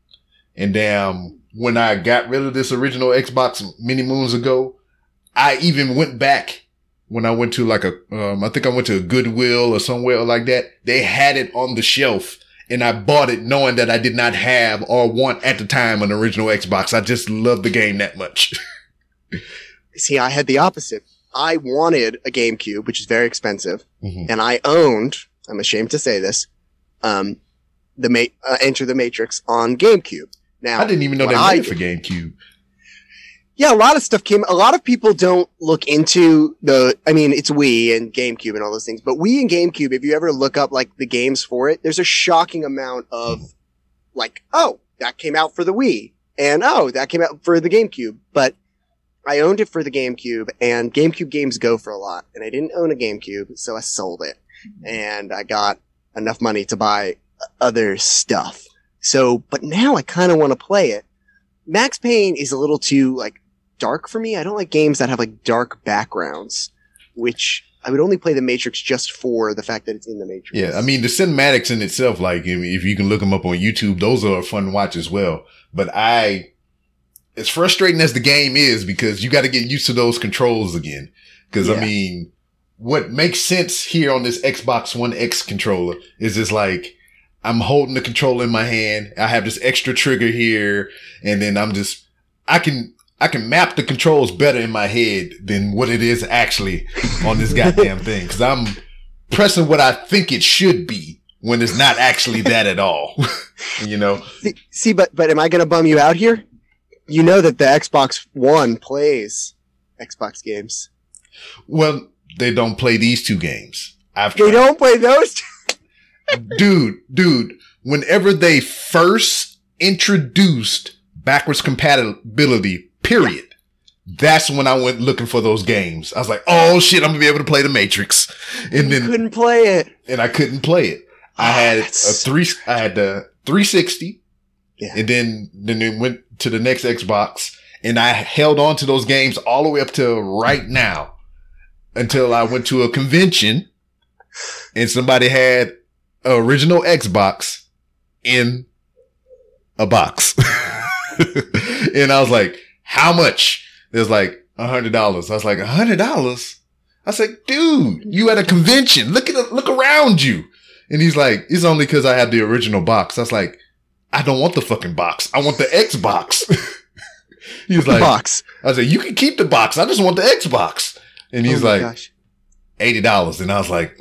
And then when I got rid of this original Xbox many moons ago, I even went back. When I went to I think I went to a Goodwill or somewhere like that, they had it on the shelf and I bought it knowing that I did not have or want at the time an original Xbox. I just loved the game that much. See, I had the opposite. I wanted a GameCube, which is very expensive, and I owned, I'm ashamed to say this, Enter the Matrix on GameCube. Now, I didn't even know they made it for GameCube. Yeah, a lot of people don't look into it's Wii and GameCube and all those things, but Wii and GameCube, if you ever look up like the games for it, there's a shocking amount of that came out for the Wii and that came out for the GameCube, but I owned it for the GameCube and GameCube games go for a lot and I didn't own a GameCube, so I sold it and I got enough money to buy other stuff. So, but now I kind of want to play it. Max Payne is a little too dark for me. I don't like games that have dark backgrounds, which I would only play the Matrix just for the fact that it's in the Matrix. Yeah, I mean, the cinematics in itself, if you can look them up on YouTube, those are fun to watch as well. But as frustrating as the game is, because you got to get used to those controls again. Because, I mean, what makes sense here on this Xbox One X controller is just I'm holding the controller in my hand. I have this extra trigger here. And then I can map the controls better in my head than what it is actually on this goddamn thing. Cause I'm pressing what I think it should be when it's not actually that at all. See, but am I going to bum you out here? You know that the Xbox One plays Xbox games. Well, they don't play these two games. They don't play those two? Dude, whenever they first introduced backwards compatibility, period, that's when I went looking for those games. I was like, oh shit, I'm gonna be able to play the Matrix. And then couldn't play it. And I couldn't play it. I had the 360. Yeah. And then it went to the next Xbox and I held on to those games all the way up to right now until I went to a convention and somebody had original Xbox in a box. And I was like, how much? It was like $100. I was like, $100? I was like, dude, you at a convention. Look around you. And he's like, it's only because I had the original box. I was like, I don't want the fucking box. I want the Xbox. He was like, box. I was like, you can keep the box. I just want the Xbox. And he's like, gosh. $80. And I was like,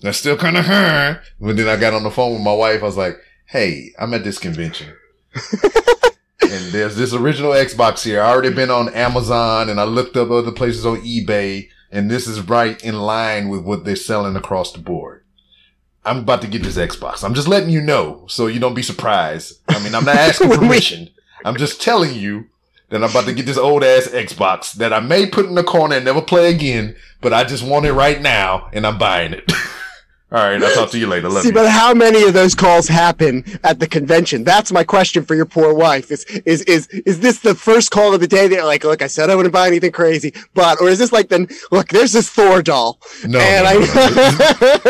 that's still kind of hard. But then I got on the phone with my wife. I was like, hey, I'm at this convention. And there's this original Xbox here. I already been on Amazon and I looked up other places on eBay. And this is right in line with what they're selling across the board. I'm about to get this Xbox. I'm just letting you know so you don't be surprised. I mean, I'm not asking permission. I'm just telling you that I'm about to get this old ass Xbox that I may put in the corner and never play again, but I just want it right now and I'm buying it. All right, I'll talk to you later. Love you. But how many of those calls happen at the convention? That's my question for your poor wife. Is this the first call of the day? They're like, look, I said I wouldn't buy anything crazy, or is this like look, there's this Thor doll. No.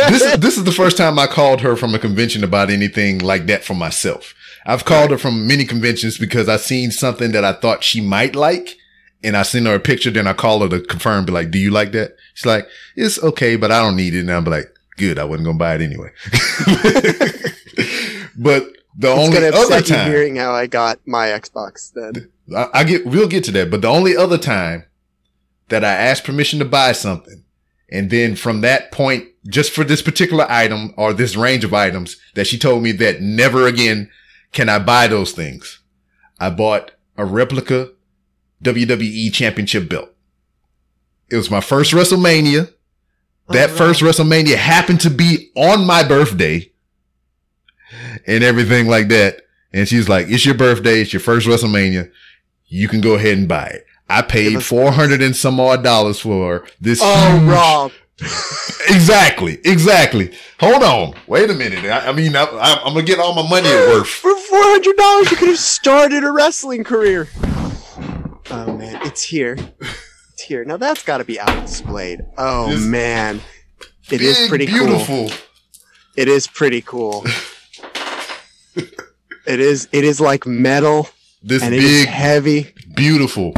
This is the first time I called her from a convention about anything like that for myself. I've called her from many conventions because I seen something that I thought she might like. And I sent her a picture, then I call her to confirm, be like, do you like that? She's like, it's okay, but I don't need it. And I'm like, good. I wasn't going to buy it anyway. But the only other time, hearing how I got my Xbox then. We'll get to that. But the only other time that I asked permission to buy something, and then from that point, just for this particular item or this range of items, that she told me that never again can I buy those things. I bought a replica WWE championship belt. It was my first WrestleMania. That first WrestleMania happened to be on my birthday and everything like that. And she's like, it's your birthday. It's your first WrestleMania. You can go ahead and buy it. I paid $400 and some odd dollars for this. Oh, Rob. Exactly. Hold on. Wait a minute. I'm going to get all my money at worth. For $400, you could have started a wrestling career. Oh, man. It's here. Here. Now that's got to be out displayed. Oh man, it is pretty beautiful. Cool. It is pretty cool. It is like metal. This and big, it is heavy, beautiful.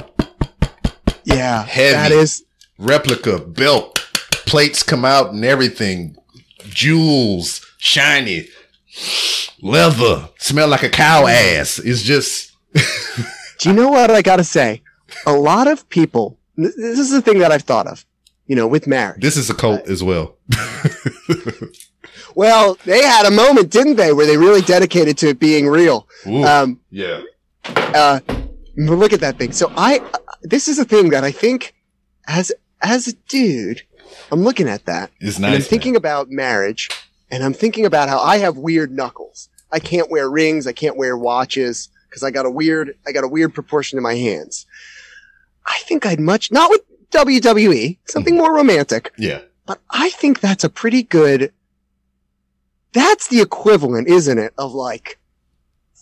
Yeah, heavy. That is replica belt. Plates come out and everything. Jewels, shiny, leather. Smell like a cow ass. It's just. Do you know what I gotta say? A lot of people. This is the thing that I've thought of, with marriage. This is a cult as well. Well, they had a moment, didn't they, where they really dedicated to it being real. Ooh, yeah. Look at that thing. So this is a thing that I think, as a dude, I'm looking at that. It's nice. And I'm thinking about marriage, and I'm thinking about how I have weird knuckles. I can't wear rings. I can't wear watches because I got a weird proportion to my hands. I think not with WWE, something more romantic. Yeah. But I think that's a pretty good, that's the equivalent, isn't it, of like,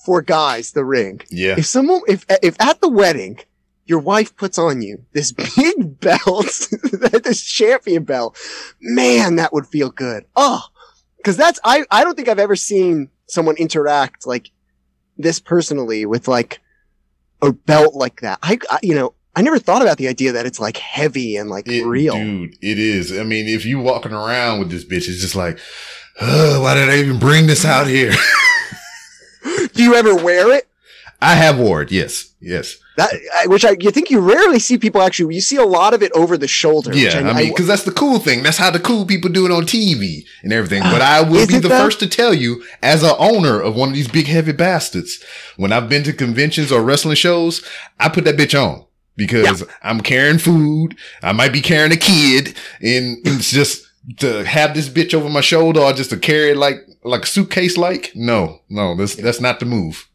for guys, the ring. Yeah. If at the wedding, your wife puts on you this big belt, this champion belt, man, that would feel good. Oh, cause I don't think I've ever seen someone interact like this personally with like a belt like that. I never thought about the idea that it's like heavy and like real. Dude, it is. I mean, if you walking around with this bitch, it's just like, why did I even bring this out here? Do you ever wear it? I have worn it. Yes. You think you rarely see people actually, you see a lot of it over the shoulder. Yeah. Cause that's the cool thing. That's how the cool people do it on TV and everything. But I will be the first to tell you, as an owner of one of these big heavy bastards, when I've been to conventions or wrestling shows, I put that bitch on. Because I'm carrying food, I might be carrying a kid, and it's just to have this bitch over my shoulder or just to carry it like a suitcase like? No, that's not the move.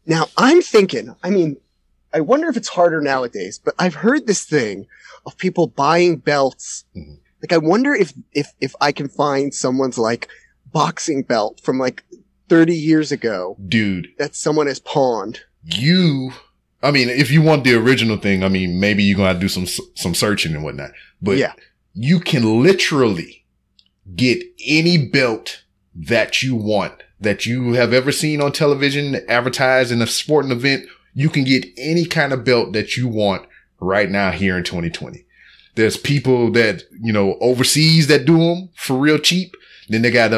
Now, I'm thinking, I wonder if it's harder nowadays, but I've heard this thing of people buying belts. Mm-hmm. Like, I wonder if I can find someone's like boxing belt from like 30 years ago. Dude. That someone has pawned. If you want the original thing, maybe you're going to have to do some searching and whatnot. But you can literally get any belt that you want, that you have ever seen on television, advertised in a sporting event. You can get any kind of belt that you want right now here in 2020. There's people that, overseas that do them for real cheap. Then they got,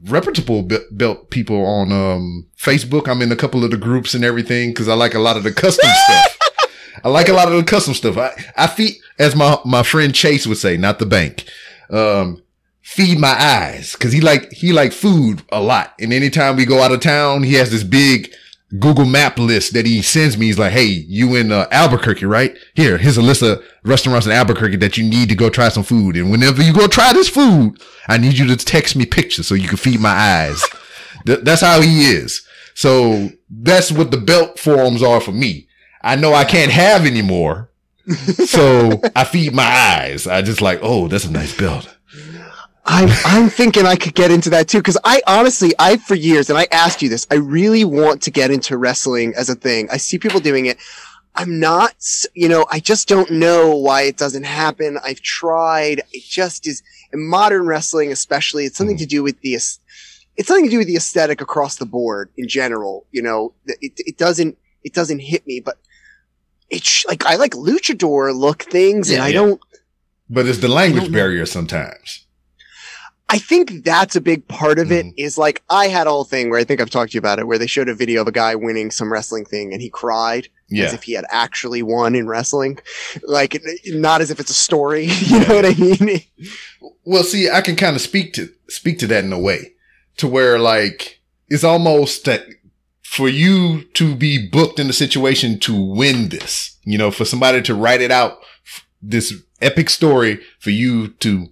reputable belt people on, Facebook. I'm in a couple of the groups and everything, cause I like a lot of the custom stuff. I feed, as my friend Chase would say, not the bank, feed my eyes. Cause he like food a lot. And anytime we go out of town, he has this big Google map list that he sends me. He's like, hey, you in Albuquerque, right? Here's a list of restaurants in Albuquerque that you need to go try some food. And whenever you go try this food, I need you to text me pictures so you can feed my eyes. That's how he is. So that's what the belt forums are for me. I know I can't have any more. So I feed my eyes. I just like, oh, that's a nice belt. I'm thinking I could get into that too, because I for years, and I asked you this, I really want to get into wrestling as a thing. I see people doing it. I'm not, I just don't know why it doesn't happen. I've tried. It just is, in modern wrestling especially, it's something to do with the aesthetic across the board in general. It doesn't hit me, but it's like, I like luchador look things, and I don't. But it's the language barrier sometimes. I think that's a big part of it. Is like, I had a whole thing where I think I've talked to you about it, where they showed a video of a guy winning some wrestling thing and he cried as if he had actually won in wrestling. Like, not as if it's a story. You know what I mean? Well, see, I can kind of speak to that in a way to where, like, it's almost that for you to be booked in a situation to win this, for somebody to write it out, this epic story for you to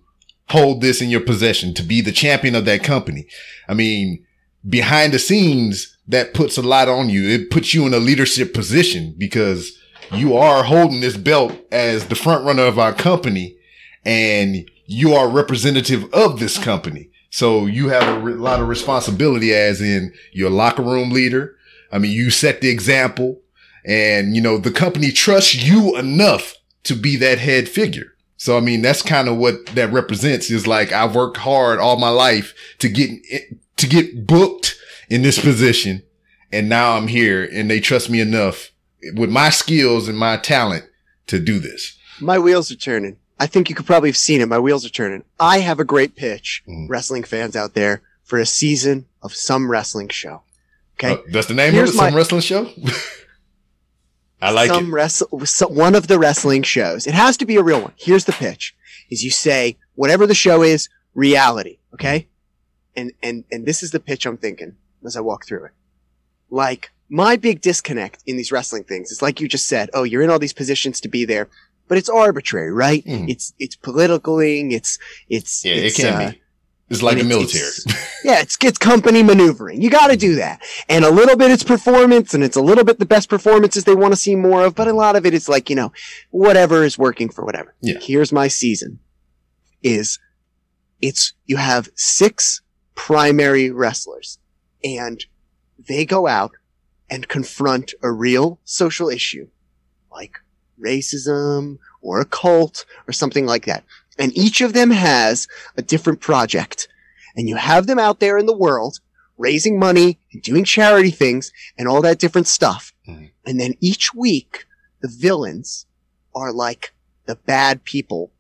hold this in your possession, to be the champion of that company. I mean, behind the scenes, that puts a lot on you. It puts you in a leadership position because you are holding this belt as the front runner of our company and you are representative of this company. So you have a lot of responsibility, as in your locker room leader. I mean, you set the example, and, the company trusts you enough to be that head figure. So, I mean, that's kind of what that represents, is like, I've worked hard all my life to get booked in this position. And now I'm here and they trust me enough with my skills and my talent to do this. My wheels are turning. I think you could probably have seen it. My wheels are turning. I have a great pitch, wrestling fans out there, for a season of some wrestling show. Okay. That's the name of it? Some wrestling show? I like it. One of the wrestling shows. It has to be a real one. Here's the pitch: is you say whatever the show is, reality. Okay. And this is the pitch I'm thinking as I walk through it. Like, my big disconnect in these wrestling things is, like you just said, oh, you're in all these positions to be there, but it's arbitrary, right? It's politicking. It can be. It's like the military. It's company maneuvering. You got to do that. And a little bit it's performance, and it's a little bit the best performances they want to see more of, but a lot of it is like, whatever is working for whatever. Yeah. Here's my season. You have 6 primary wrestlers, and they go out and confront a real social issue, like racism or a cult or something like that. And each of them has a different project. And you have them out there in the world raising money and doing charity things and all that different stuff. And then each week, the villains are like the bad people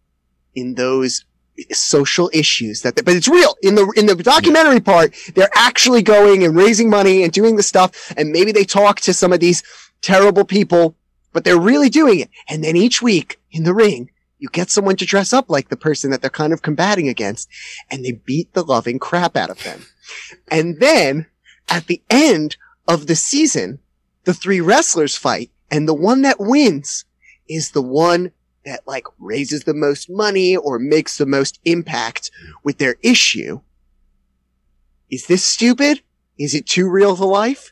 in those social issues but it's real. In the documentary part, they're actually going and raising money and doing the stuff. And maybe they talk to some of these terrible people, but they're really doing it. And then each week in the ring, you get someone to dress up like the person that they're kind of combating against, and they beat the loving crap out of them. And then at the end of the season, the 3 wrestlers fight, and the one that wins is the one that, like, raises the most money or makes the most impact with their issue. Is this stupid? Is it too real to life?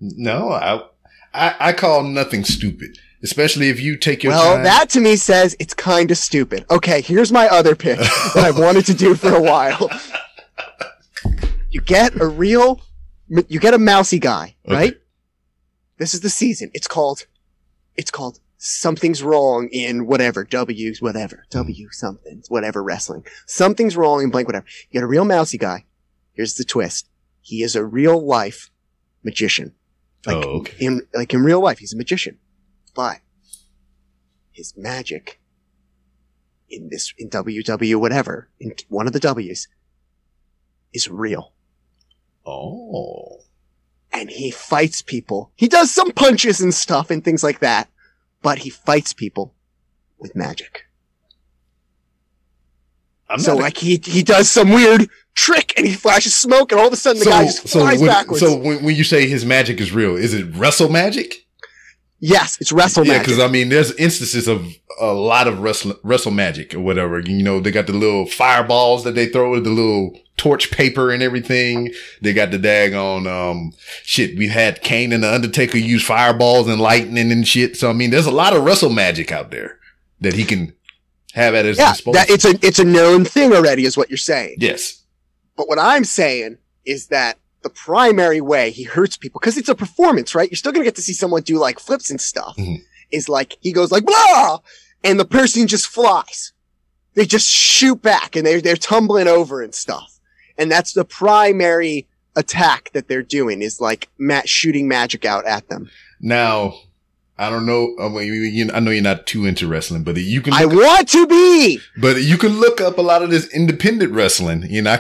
No, I call nothing stupid. Especially if you take your time. Well, that to me says it's kind of stupid. Okay, here's my other pitch that I've wanted to do for a while. You get a mousy guy, right? This is the season. It's called something's wrong in whatever, W something, whatever wrestling. Something's wrong in blank, whatever. You got a real mousy guy. Here's the twist. He is a real life magician. In real life, he's a magician. But his magic in WW whatever, in one of the W's, is real. Oh. And he fights people. He does some punches and stuff and things like that, but he fights people with magic. He does some weird trick and he flashes smoke and all of a sudden the guy just flies backwards. So when you say his magic is real, is it wrestle magic? Yes, it's wrestle magic. Yeah, because I mean, there's instances of a lot of wrestle magic or whatever. You know, they got the little fireballs that they throw with the little torch paper and everything. They got the daggone shit. We had Kane and the Undertaker use fireballs and lightning and shit. So I mean, there's a lot of wrestle magic out there that he can have at his disposal. It's a known thing already, is what you're saying. Yes. But what I'm saying is that the primary way he hurts people, because it's a performance, right? You're still going to get to see someone do like flips and stuff. Mm-hmm. Is like, he goes like, blah! And the person just flies. They just shoot back and they're tumbling over and stuff. And that's the primary attack that they're doing, is like shooting magic out at them. Now, I don't know. I know you're not too into wrestling, but you can. Want to be. But you can look up a lot of this independent wrestling. You know,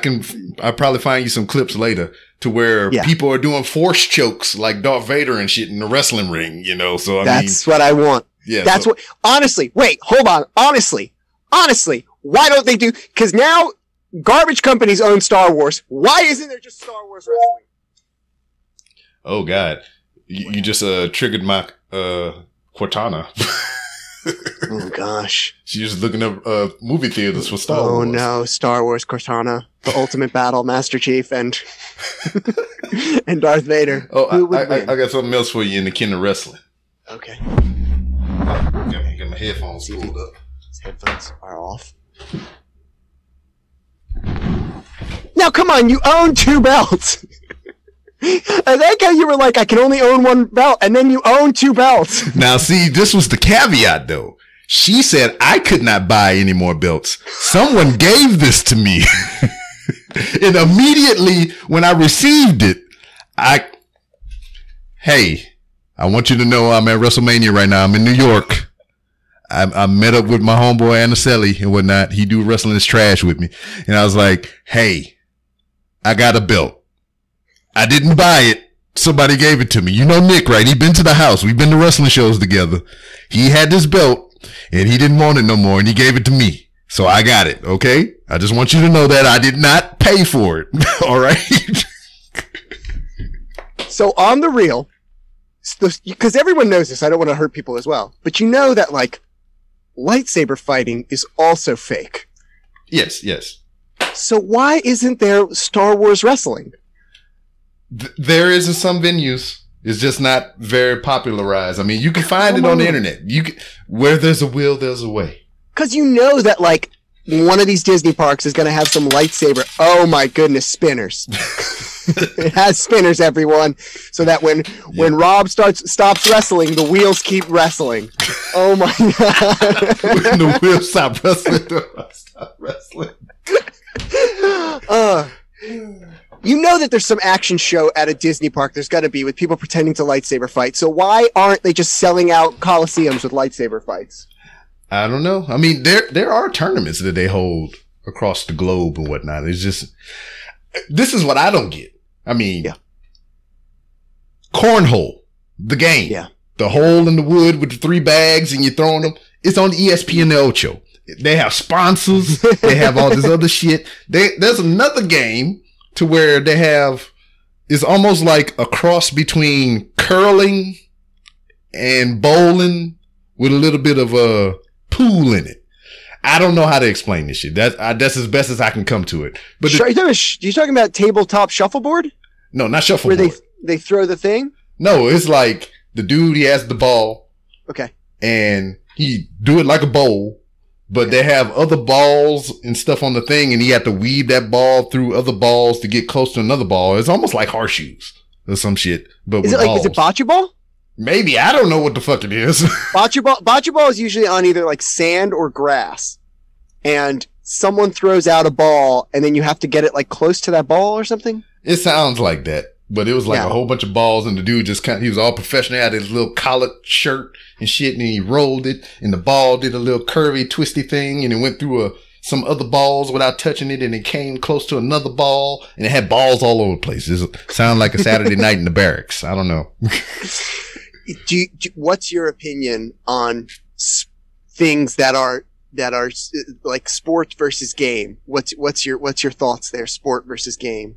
I'll probably find you some clips later to where people are doing force chokes like Darth Vader and shit in the wrestling ring. You know, so that's what I want. Yeah, that's what. Honestly, wait, hold on. Honestly, why don't they do? Because now garbage companies own Star Wars. Why isn't there just Star Wars wrestling? Oh God, you just triggered my Cortana. Oh gosh, she's just looking up movie theaters for Star Wars. Oh no, Star Wars Cortana, the ultimate battle, Master Chief and and Darth Vader. Oh, I got something else for you in the kin of wrestling. Okay. Get my headphones pulled up. His headphones are off. Now come on, you own 2 belts. I like how you were like, I can only own 1 belt, and then you own 2 belts. Now, see, this was the caveat, though. She said I could not buy any more belts. Someone gave this to me. And immediately when I received it, hey, I want you to know I'm at WrestleMania right now. I'm in New York. I met up with my homeboy Anicelli and whatnot. He do wrestling is trash with me. And I was like, hey, I got a belt. I didn't buy it. Somebody gave it to me. You know Nick, right? He been to the house. We've been to wrestling shows together. He had this belt and he didn't want it no more and he gave it to me. So I got it. Okay. I just want you to know that I did not pay for it. All right. So on the real, because everyone knows this, I don't want to hurt people as well, but you know that like lightsaber fighting is also fake. Yes, yes. So why isn't there Star Wars wrestling? There is in some venues. It's just not very popularized. I mean, you can find it on the internet. Where there's a will, there's a way. Because you know that like one of these Disney parks is going to have some lightsaber. Oh my goodness, spinners. It has spinners, everyone, so that when Rob stops wrestling, the wheels keep wrestling. Oh my god! When the wheels stop wrestling, you know that there's some action show at a Disney park. There's got to be with people pretending to lightsaber fight. So why aren't they just selling out coliseums with lightsaber fights? I don't know. I mean, there are tournaments that they hold across the globe and whatnot. It's just, this is what I don't get. I mean, cornhole, the game, the hole in the wood with the 3 bags and you're throwing them. It's on ESPN Ocho. They have sponsors. They have all this other shit. There's another game to where they have, it's almost like a cross between curling and bowling with a little bit of a pool in it. I don't know how to explain this shit. That's as best as I can come to it. But you're talking about tabletop shuffleboard? No, not shuffleboard. Where they throw the thing? No, it's like the dude, he has the ball. Okay. And he do it like a bowl, but they have other balls and stuff on the thing, and he had to weave that ball through other balls to get close to another ball. It's almost like horseshoes or some shit. But is it bocce ball? Maybe. I don't know what the fuck it is. Bocce ball is usually on either like sand or grass. And someone throws out a ball and then you have to get it like close to that ball or something. It sounds like that. But it was like a whole bunch of balls, and the dude just he was all professional. He had his little collared shirt and shit, and he rolled it, and the ball did a little curvy, twisty thing, and it went through some other balls without touching it, and it came close to another ball, and it had balls all over the place. It sounded like a Saturday night in the barracks. I don't know. What's your opinion on things that are like sport versus game? What's your thoughts there? Sport versus game.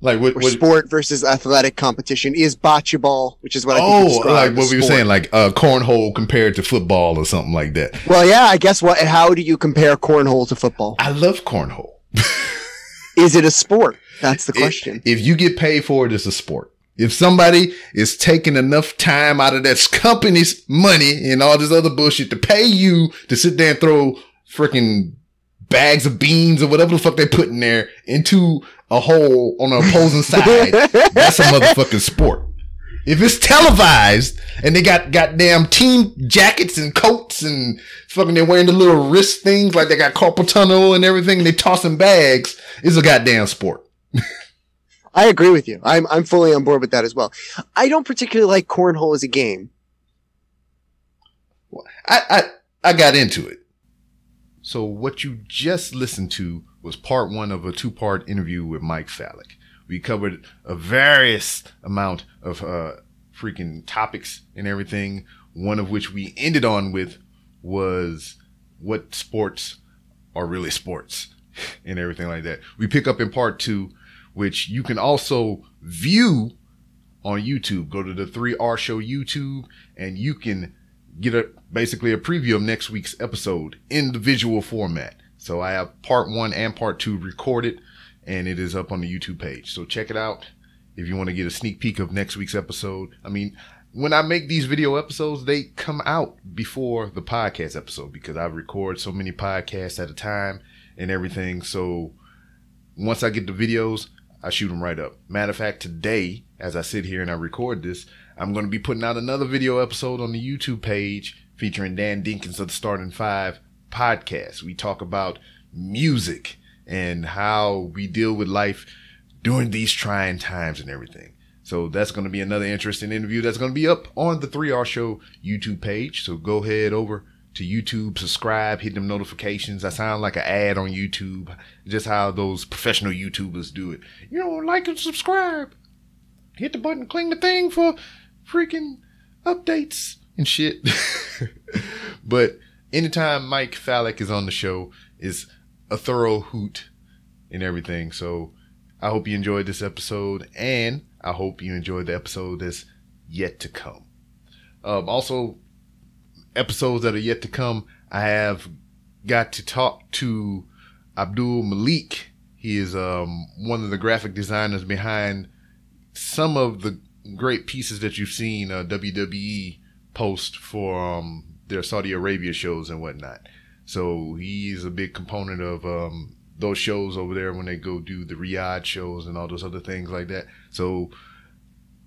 Like what sport versus athletic competition is bocce ball, which is what I think like what we were saying, like cornhole compared to football or something like that. Well, yeah, I guess how do you compare cornhole to football? I love cornhole. Is it a sport? That's the question. If you get paid for it, it's a sport. If somebody is taking enough time out of that company's money and all this other bullshit to pay you to sit there and throw freaking bags of beans or whatever the fuck they put in there into a hole on the opposing side, that's a motherfucking sport. If it's televised and they got goddamn team jackets and coats and fucking they're wearing the little wrist things like they got carpal tunnel and everything, and they tossing bags, it's a goddamn sport. I agree with you. I'm fully on board with that as well. I don't particularly like cornhole as a game. I got into it. So what you just listened to was part 1 of a 2-part interview with Mike Fallek. We covered a various amount of freaking topics and everything. One of which we ended on with was what sports are really sports and everything like that. We pick up in part 2, which you can also view on YouTube. Go to the 3R Show YouTube and you can get basically a preview of next week's episode in the visual format. So I have part 1 and part 2 recorded, and it is up on the YouTube page. So check it out if you want to get a sneak peek of next week's episode. I mean, when I make these video episodes, they come out before the podcast episode because I record so many podcasts at a time and everything. So once I get the videos, I shoot them right up. Matter of fact, today, as I sit here and I record this, I'm going to be putting out another video episode on the YouTube page featuring Dan Dinkins of the Starting 5 podcast. We talk about music and how we deal with life during these trying times and everything. So that's going to be another interesting interview that's going to be up on the 3R Show YouTube page. So go ahead over to YouTube, subscribe, hit them notifications. I sound like an ad on YouTube, just how those professional YouTubers do it. You know, like and subscribe. Hit the button, cling the thing for freaking updates and shit. But anytime Mike Fallek is on the show is a thorough hoot and everything. So I hope you enjoyed this episode, and I hope you enjoyed the episode that's yet to come. Also, episodes that are yet to come, I have got to talk to Abdul Malik. He is one of the graphic designers behind some of the great pieces that you've seen WWE post for their Saudi Arabia shows and whatnot. So he's a big component of those shows over there when they go do the Riyadh shows and all those other things like that. So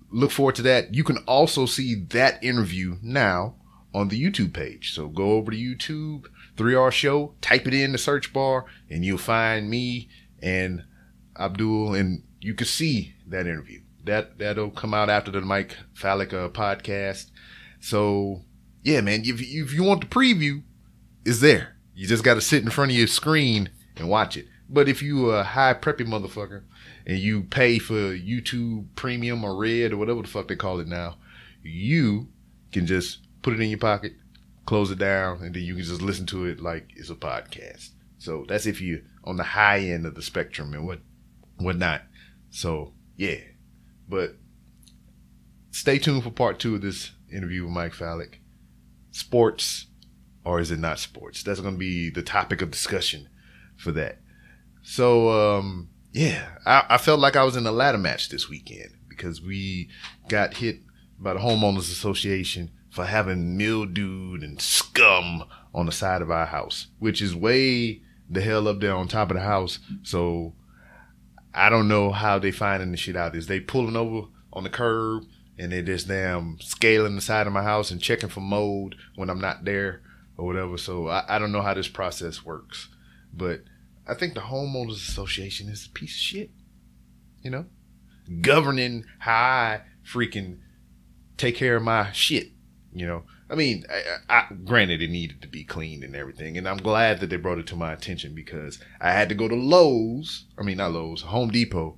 look forward to that. You can also see that interview now on the YouTube page. So go over to YouTube, 3R Show, type it in the search bar, and you'll find me and Abdul, and you can see that interview. That'll come out after the Mike Fallek podcast. So yeah, man, if you want the preview, it's there. You just got to sit in front of your screen and watch it. But if you a high preppy motherfucker and you pay for YouTube Premium or Red or whatever the fuck they call it now, you can just put it in your pocket, close it down, and then you can just listen to it like it's a podcast. So that's if you're on the high end of the spectrum and whatnot. So yeah, but stay tuned for part 2 of this interview with Mike Fallek. Sports, or is it not sports? That's going to be the topic of discussion for that. So yeah, I felt like I was in a ladder match this weekend because we got hit by the homeowners association for having mildew and scum on the side of our house, which is way the hell up there on top of the house. So I don't know how they finding the shit out. Is they pulling over on the curb and they're just damn scaling the side of my house and checking for mold when I'm not there or whatever. So I don't know how this process works, but I think the homeowners association is a piece of shit, you know, governing how I freaking take care of my shit, you know. I mean, I granted it needed to be cleaned and everything, and I'm glad that they brought it to my attention because I had to go to Home Depot,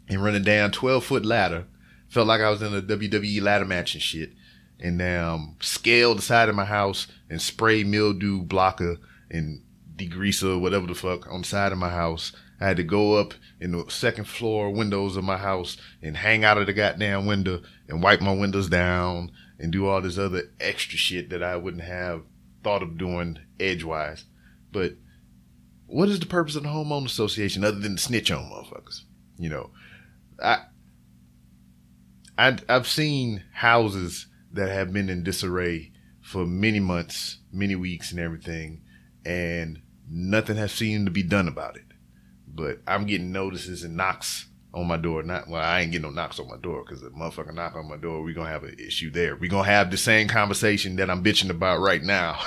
and run a damn 12-foot ladder. Felt like I was in a WWE ladder match and shit, and scale the side of my house and spray mildew blocker and degreaser, whatever the fuck, on the side of my house. I had to go up in the second floor windows of my house and hang out of the goddamn window and wipe my windows down and do all this other extra shit that I wouldn't have thought of doing edgewise. But what is the purpose of the homeowner association other than to snitch on motherfuckers? You know, I've seen houses that have been in disarray for many months, many weeks and everything, and nothing has seemed to be done about it. But I'm getting notices and knocks on my door. I ain't getting no knocks on my door because the motherfucker knock on my door, we're going to have an issue there. We're going to have the same conversation that I'm bitching about right now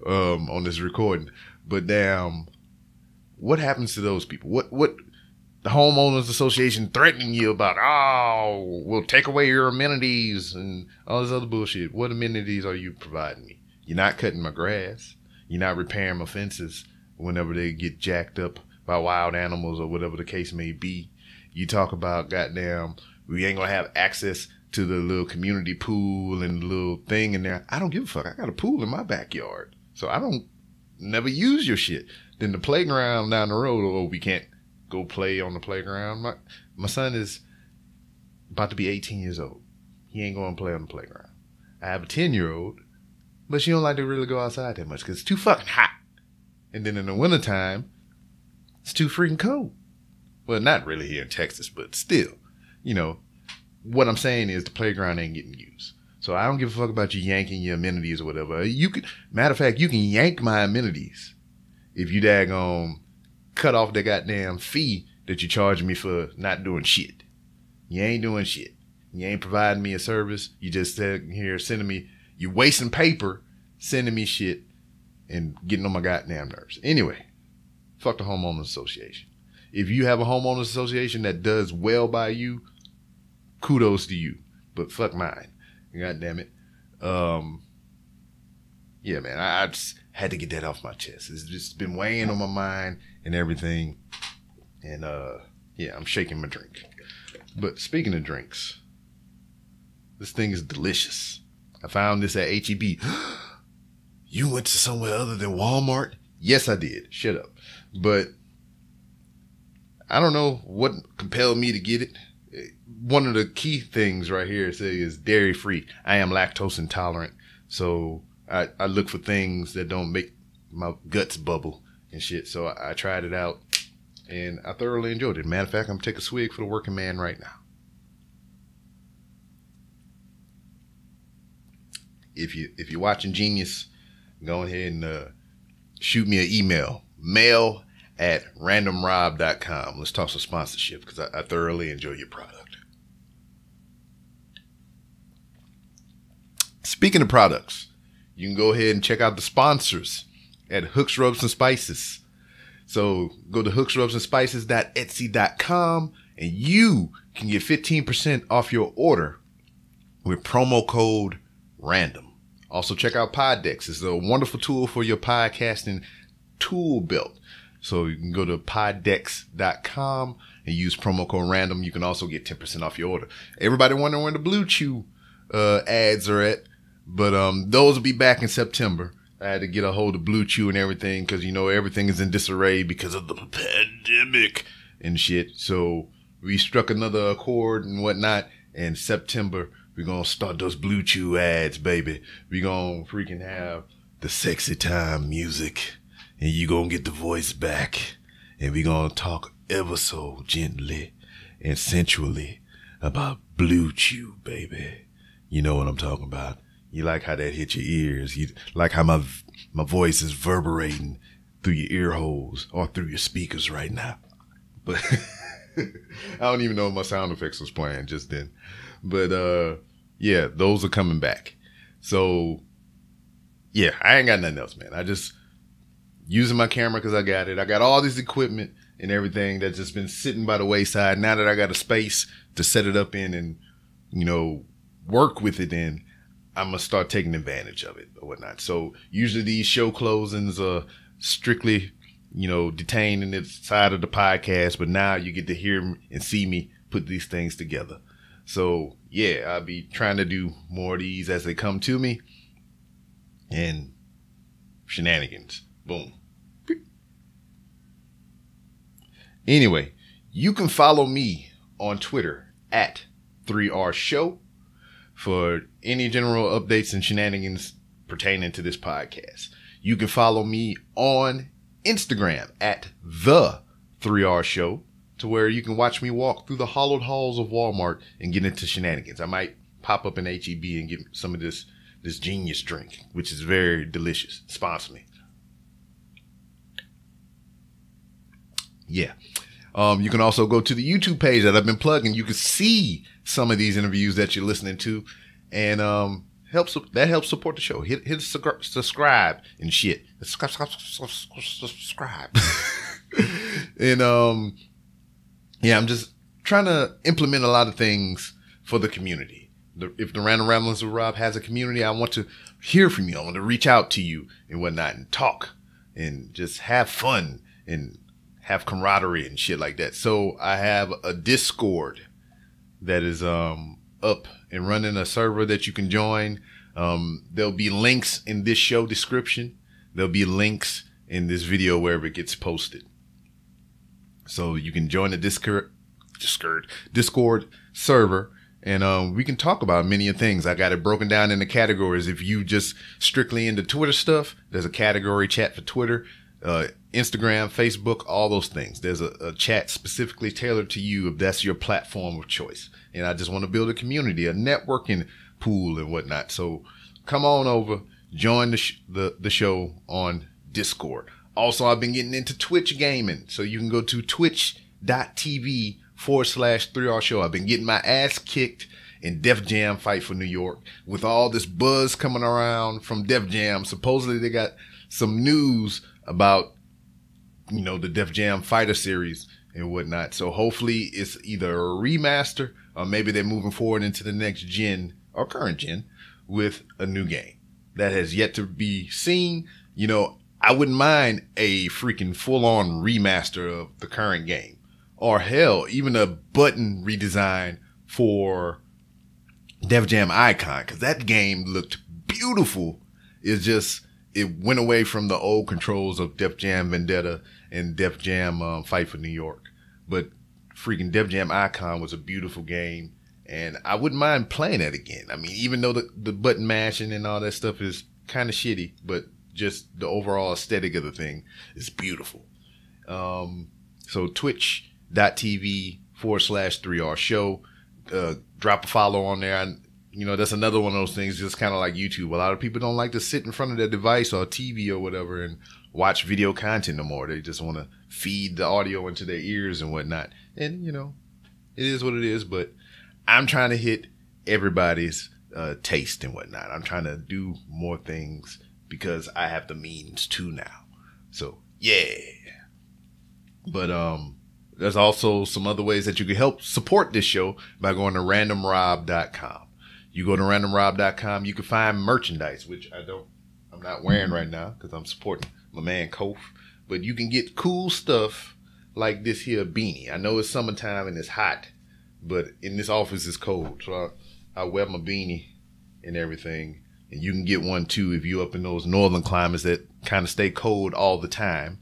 on this recording. But damn, what happens to those people? What the homeowners association threatening you about? Oh, we'll take away your amenities and all this other bullshit. What amenities are you providing me? You're not cutting my grass. You're not repairing my fences whenever they get jacked up by wild animals or whatever the case may be. You talk about goddamn, we ain't gonna have access to the little community pool and the little thing in there. I don't give a fuck. I got a pool in my backyard, so I don't never use your shit. Then the playground down the road, we can't go play on the playground. My son is about to be 18 years old. He ain't going to play on the playground. I have a 10-year-old, but she don't like to really go outside that much because it's too fucking hot. And then in the wintertime, it's too freaking cold. Well, not really here in Texas, but still, you know, what I'm saying is the playground ain't getting used. So I don't give a fuck about you yanking your amenities or whatever. Matter of fact, you can yank my amenities if you daggone cut off the goddamn fee that you charge me for not doing shit. You ain't doing shit. You ain't providing me a service. You just sitting here sending me, you wasting paper, sending me shit and getting on my goddamn nerves. Anyway, fuck the homeowners association. If you have a homeowners association that does well by you, kudos to you. But fuck mine. God damn it. Yeah, man, I just had to get that off my chest. It's just been weighing on my mind and everything. And yeah, I'm shaking my drink. But speaking of drinks, this thing is delicious. I found this at H-E-B. You went to somewhere other than Walmart? Yes, I did. Shut up. But I don't know what compelled me to get it. One of the key things right here is dairy free. I am lactose intolerant, so I look for things that don't make my guts bubble and shit. So I tried it out, and I thoroughly enjoyed it. Matter of fact, I'm taking a swig for the working man right now. If you're watching Genius, go ahead and shoot me an email, mail@randomrob.com. Let's talk some sponsorship because I thoroughly enjoy your product. Speaking of products, you can go ahead and check out the sponsors at Hooks, Rubs, and Spices. So go to hooksrubsandspices.etsy.com and you can get 15% off your order with promo code RANDOM. Also check out Poddex. It's a wonderful tool for your podcasting tool belt. So you can go to poddex.com and use promo code RANDOM. You can also get 10% off your order. Everybody wondering where the Blue Chew ads are at. But those will be back in September. I had to get a hold of Blue Chew and everything because, you know, everything is in disarray because of the pandemic and shit. So we struck another accord and whatnot. And September, we're going to start those Blue Chew ads, baby. We're going to freaking have the sexy time music. And you going to get the voice back. And we're going to talk ever so gently and sensually about Blue Chew, baby. You know what I'm talking about. You like how that hit your ears. You like how my voice is reverberating through your ear holes or through your speakers right now. But I don't even know if my sound effects was playing just then. But yeah, those are coming back. So yeah, I ain't got nothing else, man. I just using my camera because I got it. I got all this equipment and everything that's just been sitting by the wayside. Now that I got a space to set it up in and, you know, work with it in, I'm going to start taking advantage of it or whatnot. So usually these show closings are strictly, you know, detained in the side of the podcast, but now you get to hear and see me put these things together. So yeah, I'll be trying to do more of these as they come to me. And shenanigans. Boom. Anyway, you can follow me on Twitter at 3R Show for any general updates and shenanigans pertaining to this podcast. You can follow me on Instagram at the 3R Show, to where you can watch me walk through the hollowed halls of Walmart and get into shenanigans. I might pop up in HEB and get some of this genius drink, which is very delicious. Sponsor me. Yeah. You can also go to the YouTube page that I've been plugging. You can see some of these interviews that you're listening to, and that helps support the show. Hit subscribe and shit. Subscribe. And yeah, I'm just trying to implement a lot of things for the community. If the Random Ramblings with Rob has a community, I want to hear from you. I want to reach out to you and whatnot and talk and just have fun and have camaraderie and shit like that. So I have a Discord that is up and running, a server that you can join. There'll be links in this show description. There'll be links in this video wherever it gets posted. So you can join the Discord server. And we can talk about many things. I got it broken down into categories. If you just strictly into Twitter stuff, there's a category chat for Twitter, Instagram, Facebook, all those things. There's a chat specifically tailored to you if that's your platform of choice. And I just want to build a community, a networking pool and whatnot. So come on over, join the show on Discord. Also, I've been getting into Twitch gaming. So you can go to twitch.tv/3R Show. I've been getting my ass kicked in Def Jam Fight for New York with all this buzz coming around from Def Jam. Supposedly they got some news about, you know, the Def Jam Fighter series and whatnot. So hopefully it's either a remaster or maybe they're moving forward into the next gen or current gen with a new game that has yet to be seen. You know, I wouldn't mind a freaking full-on remaster of the current game. Or hell, even a button redesign for Def Jam Icon, because that game looked beautiful. It's just, it went away from the old controls of Def Jam Vendetta and Def Jam Fight for New York. But freaking Def Jam Icon was a beautiful game, and I wouldn't mind playing that again. I mean, even though the button mashing and all that stuff is kind of shitty, but just the overall aesthetic of the thing is beautiful. So twitch.tv/3R Show. Drop a follow on there. You know, that's another one of those things, just kind of like YouTube. A lot of people don't like to sit in front of their device or TV or whatever and watch video content no more. They just want to feed the audio into their ears and whatnot. And, you know, it is what it is, but I'm trying to hit everybody's taste and whatnot. I'm trying to do more things because I have the means to now. So, yeah. But, there's also some other ways that you can help support this show by going to randomrob.com. You go to randomrob.com, you can find merchandise, which I'm not wearing right now because I'm supporting my man Kof. But you can get cool stuff like this here beanie. I know it's summertime and it's hot, but in this office it's cold. So I wear my beanie and everything. And you can get one too if you're up in those northern climates that kind of stay cold all the time.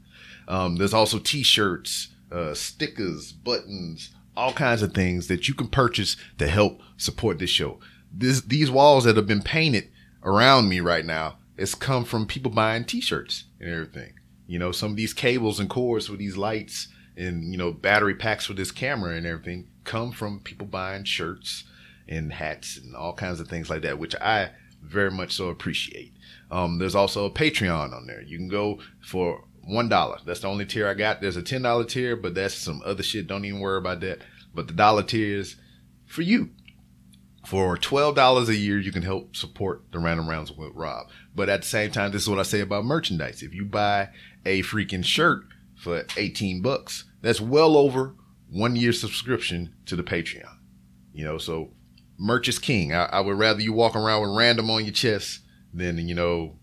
There's also t-shirts, stickers, buttons, all kinds of things that you can purchase to help support this show. These walls that have been painted around me right now, it's come from people buying t-shirts and everything. You know, some of these cables and cords for these lights and, you know, battery packs for this camera and everything come from people buying shirts and hats and all kinds of things like that, which I very much so appreciate. There's also a Patreon on there. You can go for $1. That's the only tier I got. There's a $10 tier, but that's some other shit. Don't even worry about that. But the dollar tier is for you. For $12 a year, you can help support the Random Rounds with Rob. But at the same time, this is what I say about merchandise. If you buy a freaking shirt for $18, that's well over 1 year subscription to the Patreon. You know, so merch is king. I would rather you walk around with random on your chest than, you know,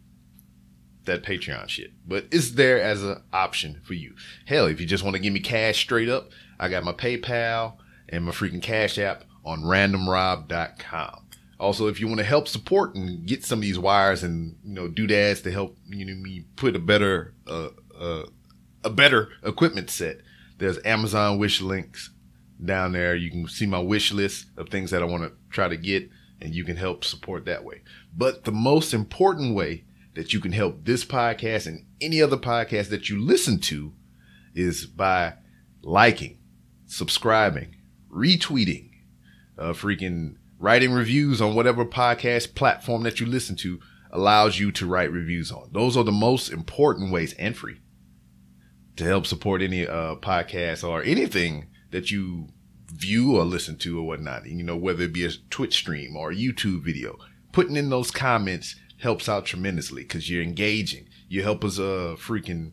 that Patreon shit. But it's there as an option for you. Hell, if you just want to give me cash straight up, I got my PayPal and my freaking Cash App on randomrob.com. Also, if you want to help support and get some of these wires and, you know, doodads to help, you know, me put a better equipment set, there's Amazon wish links down there. You can see my wish list of things that I want to try to get, and you can help support that way. But the most important way that you can help this podcast and any other podcast that you listen to is by liking, subscribing, retweeting, freaking writing reviews on whatever podcast platform that you listen to allows you to write reviews on. Those are the most important ways, and free, to help support any podcast or anything that you view or listen to or whatnot. You know, whether it be a Twitch stream or a YouTube video, putting in those comments helps out tremendously because you're engaging. You help us freaking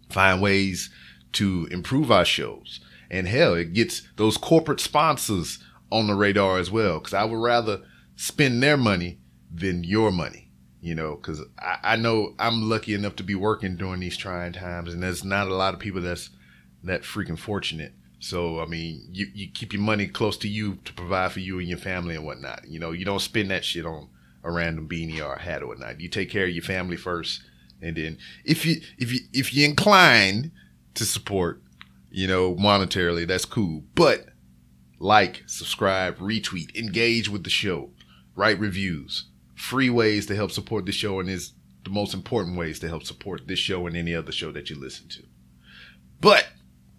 find ways to improve our shows. And hell, it gets those corporate sponsors on the radar as well, because I would rather spend their money than your money, you know, because I know I'm lucky enough to be working during these trying times, and there's not a lot of people that's that freaking fortunate. So, I mean, you keep your money close to you to provide for you and your family and whatnot. You know, you don't spend that shit on a random beanie or a hat or whatnot. You take care of your family first, and then if you're inclined to support, you know, monetarily, that's cool. But like, subscribe, retweet, engage with the show, write reviews, free ways to help support the show, and is the most important ways to help support this show and any other show that you listen to. But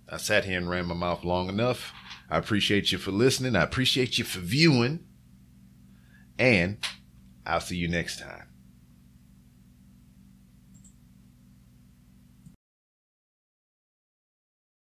I sat here and ran my mouth long enough. I appreciate you for listening. I appreciate you for viewing. And I'll see you next time.